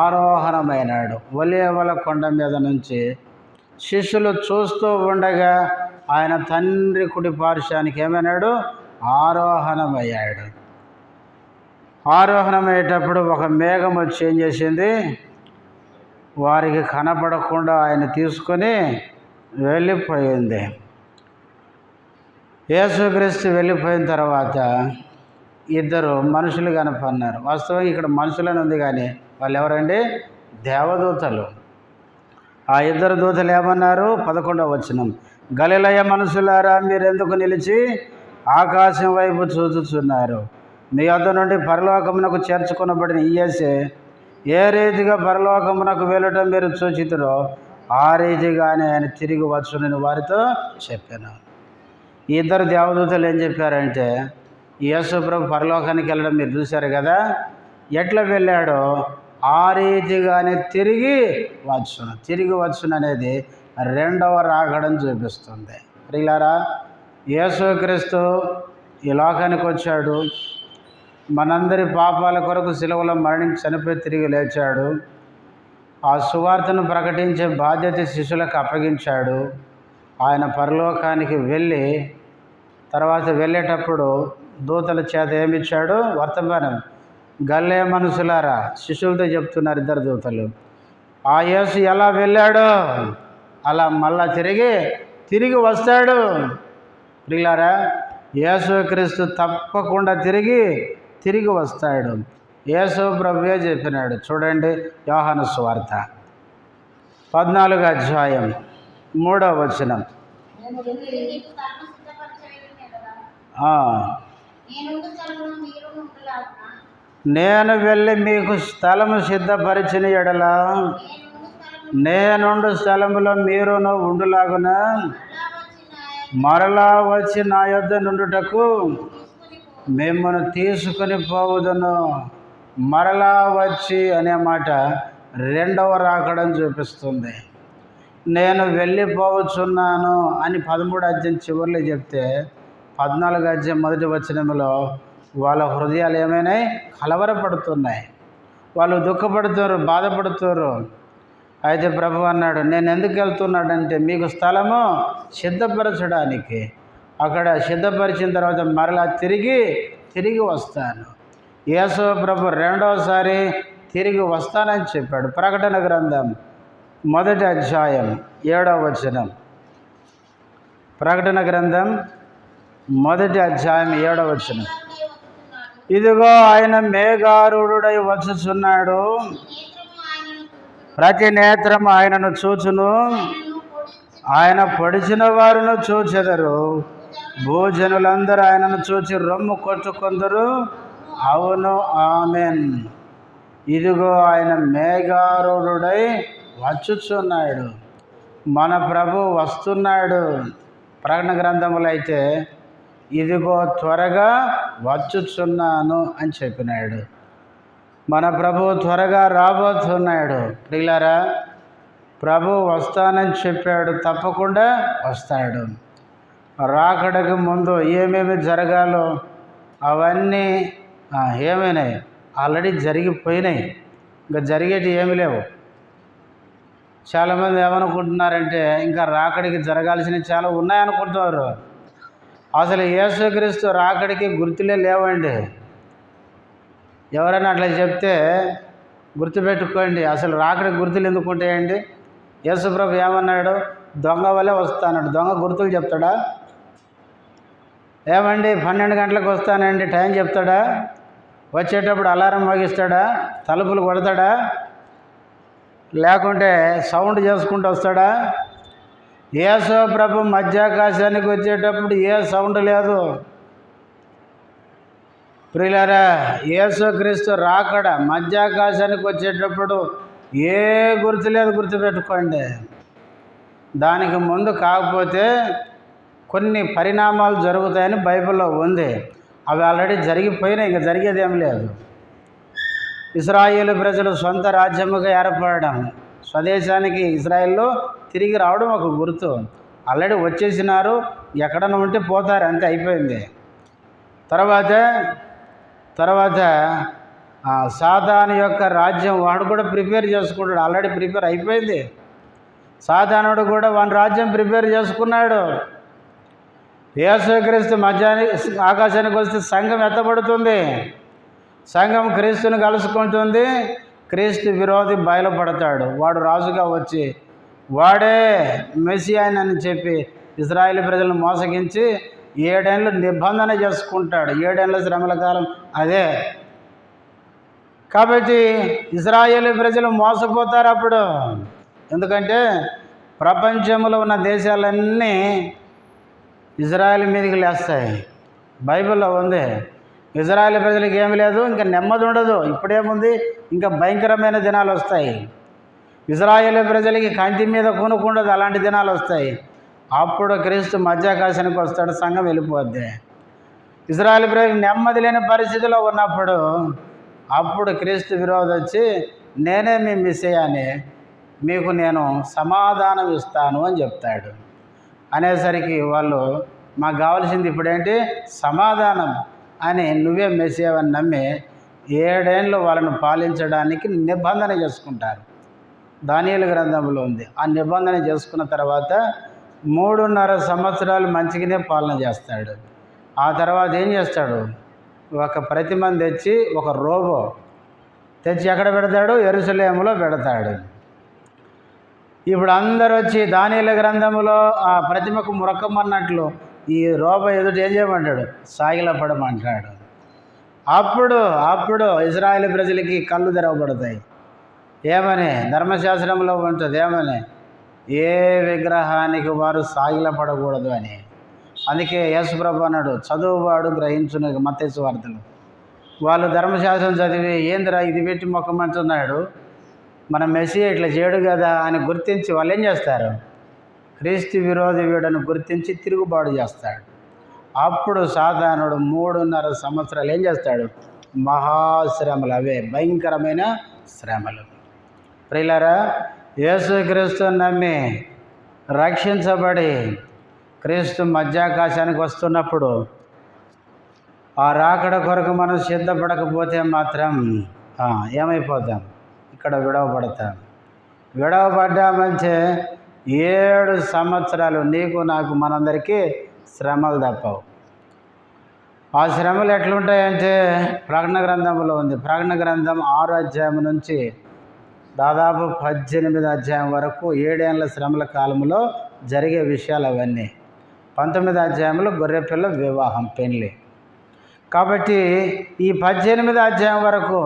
ఆరోహణమైనాడు. ఒలీవల కొండ మీద నుంచి శిష్యులు చూస్తూ ఉండగా ఆయన తండ్రి కుడి పార్శ్వానికి ఏమైనాడు, ఆరోహణమయ్యాడు. ఆరోహణమయ్యేటప్పుడు ఒక మేఘం వచ్చి ఏం చేసింది, వారికి కనపడకుండా ఆయన తీసుకొని వెళ్ళిపోయింది. యేసుక్రీస్తు వెళ్ళిపోయిన తర్వాత 2 మనుషులు కనపన్నారు. వాస్తవంగా ఇక్కడ మనుషులని ఉంది కానీ వాళ్ళు ఎవరండి, దేవదూతలు. ఆ 2 దూతలు ఏమన్నారు, 11వ వచనం, గలిలయ మనుషులారా, మీరెందుకు నిలిచి ఆకాశం వైపు చూచుచున్నారు? మీ వద్ద నుండి పరలోకమునకు చేర్చుకొనబడిన యేసే ఏ రీతిగా పరలోకమునకు వెళ్ళటం మీరు చూచితిరో ఆ రీతిగానే ఆయన తిరిగి వచ్చునని వారితో చెప్పాను. 2 దేవదూతలు ఏం చెప్పారంటే, యేసుప్రభు పరలోకానికి వెళ్ళడం మీరు చూశారు కదా, ఎట్లా వెళ్ళాడో ఆ రీతిగానే తిరిగి వచ్చును అనేది 2వ రాకడం చూపిస్తుంది. ప్రియులారా యేసుక్రీస్తు ఈ లోకానికి వచ్చాడు, మనందరి పాపాల కొరకు సిలువలో మరణించి చనిపోయి తిరిగి లేచాడు. ఆ సువార్తను ప్రకటించే బాధ్యత శిష్యులకు అప్పగించాడు. ఆయన పరలోకానికి వెళ్ళి తర్వాత వెళ్ళేటప్పుడు దూతల చేత ఏమిచ్చాడు, వర్తమానం. గలిలయ మనుషులారా, శిష్యులతో చెప్తున్నారు 2 దూతలు, ఆ యేసు ఎలా వెళ్ళాడో అలా మళ్ళా తిరిగి వస్తాడు. ప్రియులారా యేసుక్రీస్తు తప్పకుండా తిరిగి వస్తాడు. యేసు ప్రభువే చెప్పినాడు. చూడండి యోహాను సువార్త 14వ అధ్యాయం 3వ వచనం, నేను వెళ్ళి మీకు స్థలము సిద్ధపరిచిన ఎడల నేనుండు స్థలములో మీరును ఉండులాగున మరలా వచ్చి నా యొద్ద నుండుటకు మిమ్మల్ని తీసుకొని పోవుదును. మరలా వచ్చి అనే మాట 2వ రాకడం చూపిస్తుంది. నేను వెళ్ళిపోవచ్చున్నాను అని 13వ అధ్యాయం చివరిలో చెప్తే 14వ అధ్యాయం 1వ వచనంలో వాళ్ళ హృదయాలు ఏమైనాయి? కలవరపడుతున్నాయి. వాళ్ళు దుఃఖపడుతున్నారు, బాధపడుతున్నారు. అయితే ప్రభు అన్నాడు, నేను ఎందుకు వెళ్తున్నాడంటే మీకు స్థలము సిద్ధపరచడానికి. అక్కడ సిద్ధపరిచిన తర్వాత మరలా తిరిగి వస్తాను. యేసు ప్రభు రెండవసారి తిరిగి వస్తానని చెప్పాడు. ప్రకటన గ్రంథం 1వ అధ్యాయం 7వ వచనం. ప్రకటన గ్రంథం 1వ అధ్యాయం 7వ వచనం. ఇదిగో ఆయన మేఘారూఢుడై వచ్చుచున్నాడు, ప్రతి నేత్రము ఆయనను చూచును, ఆయన పొడిచిన వారును చూచెదరు, భూజనులందరూ ఆయనను చూచి రొమ్ము కొట్టుకొందరు. అవును, ఆమెన్. ఇదిగో ఆయన మేఘారూఢుడై వచ్చుచున్నాడు. మన ప్రభు వస్తున్నాడు. ప్రకటన గ్రంథములు అయితే ఇదిగో త్వరగా వచ్చుచున్నాను అని చెప్పినాడు. మన ప్రభు త్వరగా రాబోతున్నాడు. ప్రియులారా, ప్రభు వస్తానని చెప్పాడు, తప్పకుండా వస్తాడు. రాకడకు ముందు ఏమేమి జరగాలో అవన్నీ ఏమైనాయి? ఆల్రెడీ జరిగిపోయినాయి. ఇంకా జరిగేటి ఏమి లేవు. చాలామంది ఏమనుకుంటున్నారంటే ఇంకా రాకడికి జరగాల్సినవి చాలా ఉన్నాయనుకుంటున్నారు. అసలు యేసుక్రీస్తు రాకడికి గుర్తులే లేవండి. ఎవరైనా అట్లా చెప్తే గుర్తుపెట్టుకోండి, అసలు రాకడికి గుర్తులు ఎందుకు ఉంటాయండి? యేసుప్రభు ఏమన్నాడు? దొంగ వల్లే వస్తానండి. దొంగ గుర్తులు చెప్తాడా? ఏమండి 12 గంటలకు వస్తానండి టైం చెప్తాడా? వచ్చేటప్పుడు అలారం మోగిస్తాడా? తలుపులు కొడతాడా? లేకుంటే సౌండ్ చేసుకుంటూ వస్తాడా? యేసు ప్రభు మధ్యాకాశానికి వచ్చేటప్పుడు ఏ సౌండ్ లేదు. ప్రియులారా, యేసుక్రీస్తు రాకడ మధ్యాకాశానికి వచ్చేటప్పుడు ఏ గుర్తు లేదు, గుర్తుపెట్టుకోండి. దానికి ముందు కాకపోతే కొన్ని పరిణామాలు జరుగుతాయని బైబిల్లో ఉంది. అవి ఆల్రెడీ జరిగిపోయినాయి, ఇంకా జరిగేది ఏం లేదు. ఇశ్రాయేలు ప్రజలు సొంత రాజ్యముగా ఏర్పడడం, స్వదేశానికి ఇశ్రాయేల్లో తిరిగి రావడం ఒక గుర్తు. ఆల్రెడీ వచ్చేసినారు, ఎక్కడన్నా ఉంటే పోతారు, అంతే, అయిపోయింది. తర్వాత సాతాను యొక్క రాజ్యం వాడు కూడా ప్రిపేర్ చేసుకుంటాడు. ఆల్రెడీ ప్రిపేర్ అయిపోయింది. సాతానుడు కూడా వాని రాజ్యం ప్రిపేర్ చేసుకున్నాడు. యేసుక్రీస్తు ఆకాశానికి వస్తే సంఘం ఎత్తబడుతుంది. సంఘం క్రీస్తుని కలుసుకుంటుంది. క్రీస్తు విరోధి బయలుపడతాడు. వాడు రాజుగా వచ్చి వాడే మెస్సియాని చెప్పి ఇశ్రాయేలు ప్రజలను మోసగించి 7 ఏళ్ళు నిబంధన చేసుకుంటాడు. 7 ఏళ్ళ శ్రమల కాలం అదే. కాబట్టి ఇశ్రాయేలు ప్రజలు మోసపోతారు అప్పుడు. ఎందుకంటే ప్రపంచంలో ఉన్న దేశాలన్నీ ఇజ్రాయెల్ మీదకి లేస్తాయి. బైబిల్లో ఉంది. ఇజ్రాయెల్ ప్రజలకు ఏమి లేదు, ఇంకా నెమ్మది ఉండదు. ఇప్పుడేముంది, ఇంకా భయంకరమైన దినాలు వస్తాయి. ఇజ్రాయేల్ ప్రజలకి కంటి మీద కొనుక్కుండదు, అలాంటి దినాలు వస్తాయి. అప్పుడు క్రీస్తు మధ్యాకాశానికి వస్తాడు, సంఘం వెళ్ళిపోద్ది. ఇజ్రాయెల్ ప్రజలకు నెమ్మది లేని పరిస్థితిలో ఉన్నప్పుడు అప్పుడు క్రీస్తు విరోధి వచ్చి నేనే మీ మెస్సియాని, మీకు నేను సమాధానం ఇస్తాను అని చెప్తాడు. అనేసరికి వాళ్ళు మాకు కావాల్సింది ఇప్పుడేంటి? సమాధానం అని, నువ్వే మెస్సియావని నమ్మి 7 ఏళ్ళు వాళ్ళను పాలించడానికి నిబంధన చేసుకుంటారు. దానియేలు గ్రంథంలో ఉంది. ఆ నిబంధన చేసుకున్న తర్వాత 3.5 సంవత్సరాలు మంచిగానే పాలన చేస్తాడు. ఆ తర్వాత ఏం చేస్తాడు? ఒక ప్రతిమను తెచ్చి, ఒక రోబో తెచ్చి ఎక్కడ పెడతాడు? యెరూషలేములో పెడతాడు. ఇప్పుడు అందరూ వచ్చి దానియేలు గ్రంథంలో ఆ ప్రతిమకు మొరకమన్నట్లు ఈ రోబో ఎదుట ఏం చేయమంటాడు? సాగిలపడమంటాడు. అప్పుడు ఇశ్రాయేలు ప్రజలకి కళ్ళు తెరవబడతాయి. ఏమని? ధర్మశాస్త్రంలో ఉంటుంది. ఏమని? ఏ విగ్రహానికి వారు సాగిలపడకూడదు అని. అందుకే యేసుప్రభు అన్నాడు, చదువువాడు గ్రహించును. మత్తయి సువార్తలో వాళ్ళు ధర్మశాస్త్రం చదివి ఏందిరా ఇది పెట్టి మొక్కమంటున్నాడు, మన మెస్సియా ఇట్లా చేయడు కదా అని గుర్తించి వాళ్ళు ఏం చేస్తారు? క్రీస్తు విరోధి వీడని గుర్తించి తిరుగుబాటు చేస్తాడు. అప్పుడు సాతానుడు 3.5 సంవత్సరాలు ఏం చేస్తాడు? మహాశ్రమలు, అవే భయంకరమైన శ్రమలు. ప్రియులారా, యేసుక్రీస్తుని నమ్మి రక్షించబడి క్రీస్తు మధ్యాకాశానికి వస్తున్నప్పుడు ఆ రాకడ కొరకు మనం సిద్ధపడకపోతే మాత్రం ఏమైపోతాం? ఇక్కడ విడవబడతాం. విడవబడ్డామంటే 7 సంవత్సరాలు నీకు నాకు మనందరికీ శ్రమలు తప్పవు. ఆ శ్రమలు ఎట్లుంటాయంటే ప్రకటన గ్రంథంలో ఉంది. ప్రకటన గ్రంథం 6వ అధ్యాయం నుంచి దాదాపు 18వ అధ్యాయం వరకు 7 ఏళ్ల శ్రమల కాలంలో జరిగే విషయాలు అవన్నీ. 19వ అధ్యాయంలో గొర్రెపిల్ల వివాహం, పెళ్ళి. కాబట్టి ఈ 18వ అధ్యాయం వరకు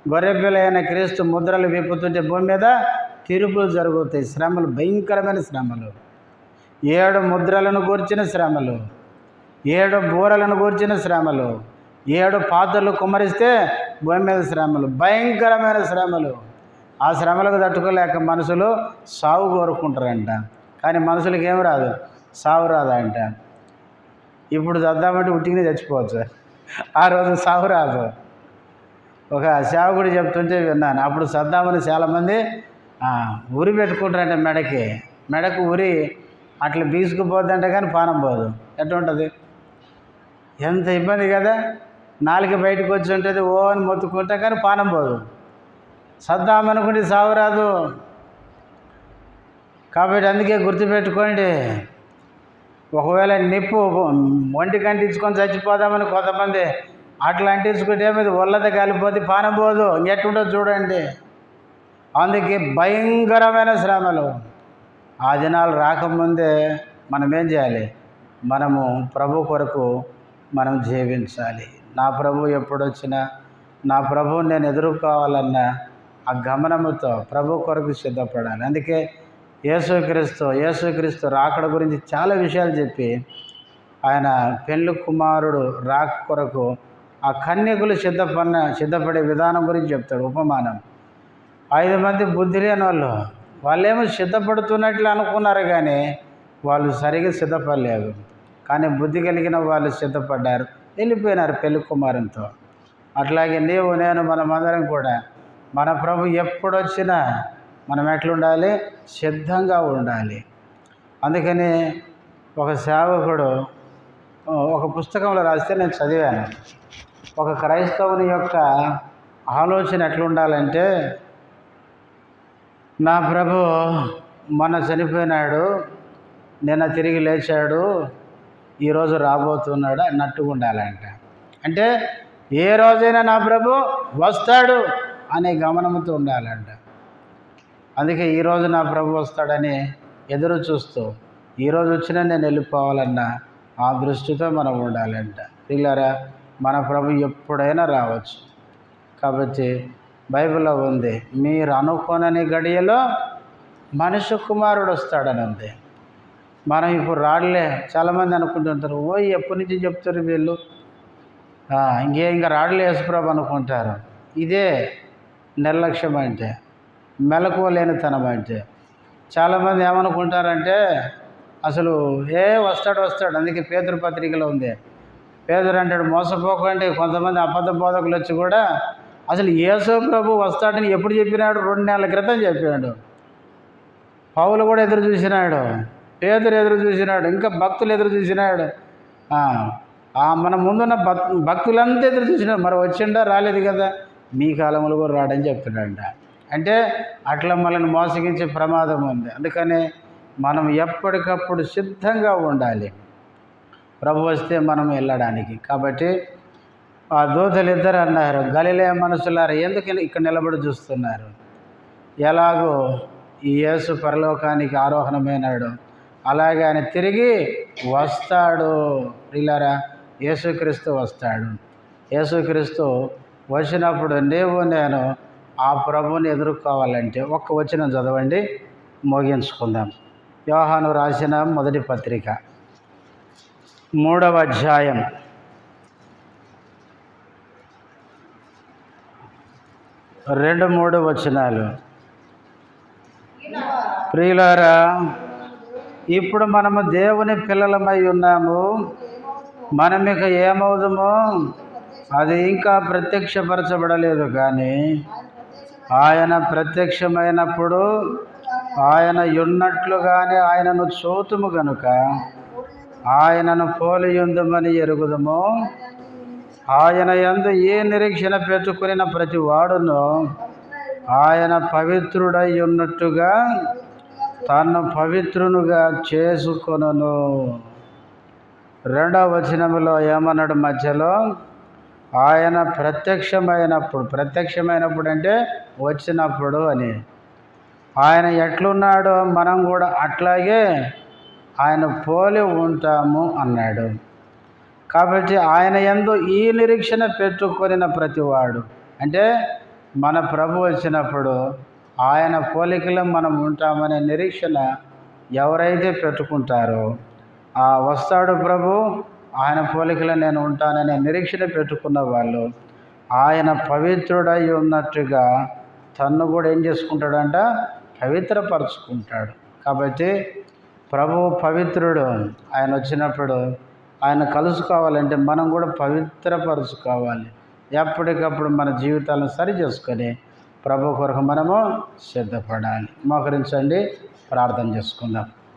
గొర్రెపిల్ల అయిన క్రీస్తు ముద్రలు విప్పుతుంటే భూమి మీద తీర్పులు జరుగుతాయి. శ్రమలు, భయంకరమైన శ్రమలు. 7 ముద్రలను గూర్చిన శ్రమలు, 7 బూరలను గూర్చిన శ్రమలు, 7 పాత్రలు కుమ్మరిస్తే భూమి మీద శ్రమలు, భయంకరమైన శ్రమలు. ఆ శ్రమలకు తట్టుకోలేక మనుషులు సావు కోరుకుంటారంట. కానీ మనుషులకి ఏమి రాదు, సావు రాదంట. ఇప్పుడు చద్దామంటే ఉట్టిగానే చచ్చిపోవచ్చు, ఆ రోజు సావు రాదు. ఒక సేవకుడు చెప్తుంటే విన్నాను. అప్పుడు సద్దామని చాలామంది ఉరి పెట్టుకుంటారంట. మెడకు ఉరి అట్లా బీసుకుపోద్దంటే కానీ పానం పోదు. ఎట్లుంటుంది? ఎంత ఇబ్బంది కదా. నాలుక బయటకు వచ్చి ఉంటుంది, ఓ అని మొత్తుకుంటా కానీ పానం పోదు. సద్దామనుకుంటే సావు రాదు. కాబట్టి అందుకే గుర్తుపెట్టుకోండి, ఒకవేళ నిప్పు ఒంటికి అంటించుకొని చచ్చిపోదామని కొంతమంది అట్లా అంటించుకుంటే మీద ఒళ్ళత కాలిపోతే పానం పోదు. ఇంకెట్టుంటో చూడండి. అందుకే భయంకరమైన శ్రమలు. ఆ దినాలు రాకముందే మనం ఏం చేయాలి? మనము ప్రభు కొరకు మనం జీవించాలి. నా ప్రభు ఎప్పుడొచ్చినా నా ప్రభువుని నేను ఎదుర్కోవాలన్న ఆ గమనముతో ప్రభు కొరకు సిద్ధపడాలి. అందుకే యేసుక్రీస్తు రాకడ గురించి చాలా విషయాలు చెప్పి ఆయన పెళ్ళి కుమారుడు రాక కొరకు ఆ కన్యకులు సిద్ధపడే విధానం గురించి చెప్తాడు. ఉపమానం. 5 మంది బుద్ధి లేని వాళ్ళేమో సిద్ధపడుతున్నట్లు అనుకున్నారు, కానీ వాళ్ళు సరిగా సిద్ధపడలేదు. కానీ బుద్ధి కలిగిన వాళ్ళు సిద్ధపడ్డారు, వెళ్ళిపోయినారు పెళ్లి కుమారునితో. అట్లాగే నీవు నేను మనమందరం కూడా మన ప్రభు ఎప్పుడొచ్చినా మనం ఎట్లుండాలి? సిద్ధంగా ఉండాలి. అందుకని ఒక సేవకుడు ఒక పుస్తకంలో రాస్తే నేను చదివాను. ఒక క్రైస్తవుని యొక్క ఆలోచన ఎట్లుండాలంటే, నా ప్రభు మొన్న చనిపోయినాడు, నిన్న తిరిగి లేచాడు, ఈరోజు రాబోతున్నాడు అన్నట్టుగా ఉండాలంట. అంటే ఏ రోజైనా నా ప్రభు వస్తాడు అనే గమనంతో ఉండాలంట. అందుకే ఈరోజు నా ప్రభు వస్తాడని ఎదురు చూస్తూ ఈరోజు వచ్చినా నేను వెళ్ళిపోవాలన్న ఆ దృష్టితో మనం ఉండాలంట. పిల్లరా, మన ప్రభు ఎప్పుడైనా రావచ్చు. కాబట్టి బైబిల్లో ఉంది, మీరు అనుకోనని గడియలో మనుష్య కుమారుడు వస్తాడని ఉంది. మనం ఇప్పుడు రాడలే. చాలామంది అనుకుంటుంటారు, ఓ ఎప్పటి నుంచి చెప్తారు వీళ్ళు, ఇంకా రాడలే యేసుప్రభు అనుకుంటారు. ఇదే నిర్లక్ష్యం అంటే, మెలకువ లేనితనం అంటే. చాలామంది ఏమనుకుంటారంటే అసలు వస్తాడు. అందుకే పేతురు పత్రికలో ఉంది. పేతురు అంటాడు, మోసపోకండి. కొంతమంది అబద్ధ బోధకులు వచ్చి కూడా అసలు యేసు ప్రభు వస్తాడని ఎప్పుడు చెప్పినాడు? 2 నెలల క్రితం చెప్పాడు. పౌలు కూడా ఎదురు చూసినాడు, పేతురు ఎదురు చూసినాడు, ఇంకా భక్తులు ఎదురు చూసినాడు. మన ముందున్న భక్తులంతా ఎదురు చూసినాడు. మరి వచ్చిండా? రాలేదు కదా. మీ కాలంలో కూడా రాడని చెప్తున్నాడంట. అంటే అట్లా మనల్ని మోసగించే ప్రమాదం ఉంది. అందుకని మనం ఎప్పటికప్పుడు సిద్ధంగా ఉండాలి ప్రభు వస్తే మనం వెళ్ళడానికి. కాబట్టి ఆ దూతలు ఇద్దరు అన్నారు, గలిలయ మనుషులారా, ఎందుకు ఇక్కడ నిలబడి చూస్తున్నారు? ఎలాగో ఈ యేసు పరలోకానికి ఆరోహణమైనాడు, అలాగే ఆయన తిరిగి వస్తాడు. పిల్లరా, యేసుక్రీస్తు వస్తాడు. యేసుక్రీస్తు వచ్చినప్పుడు నీవు నేను ఆ ప్రభువుని ఎదుర్కోవాలంటే ఒక్క వచనం చదవండి, ముగించుకుందాం. యోహాను రాసిన మొదటి పత్రిక 3వ అధ్యాయం 2-3 వచనాలు. ప్రియులారా, ఇప్పుడు మనము దేవుని పిల్లలమై ఉన్నాము. మనం ఇక ఏమవుదామో అది ఇంకా ప్రత్యక్షపరచబడలేదు, కానీ ఆయన ప్రత్యక్షమైనప్పుడు ఆయన ఉన్నట్లుగానే ఆయనను చూతుము గనుక ఆయనను పోలియుందుమని ఎరుగుదము. ఆయన యందు ఏ నిరీక్షణ పెట్టుకుని ప్రతి వాడును ఆయన పవిత్రుడై ఉన్నట్టుగా తను పవిత్రునుగా చేసుకొనును. 2వ వచనంలో ఏమన్నాడు మధ్యలో? ఆయన ప్రత్యక్షమైనప్పుడు అంటే వచ్చినప్పుడు అని. ఆయన ఎట్లున్నాడో మనం కూడా అట్లాగే ఆయన పోలి ఉంటాము అన్నాడు. కాబట్టి ఆయన యందు ఈ నిరీక్షణ పెట్టుకొనిన ప్రతివాడు అంటే మన ప్రభు వచ్చినప్పుడు ఆయన పోలికలో మనం ఉంటామనే నిరీక్షణ ఎవరైతే పెట్టుకుంటారో వస్తాడు ప్రభు, ఆయన పోలికలో నేను ఉంటాననే నిరీక్షణ పెట్టుకున్న వాళ్ళు ఆయన పవిత్రుడై ఉన్నట్టుగా తన్ను కూడా ఏం చేసుకుంటాడంట? పవిత్రపరచుకుంటాడు. కాబట్టి ప్రభువు పవిత్రుడు. ఆయన వచ్చినప్పుడు ఆయన కలుసుకోవాలంటే మనం కూడా పవిత్రపరచుకోవాలి. ఎప్పటికప్పుడు మన జీవితాలను సరి చేసుకొని ప్రభు కొరకు మనము సిద్ధపడాలి. మోకరించండి, ప్రార్థన చేసుకుందాం.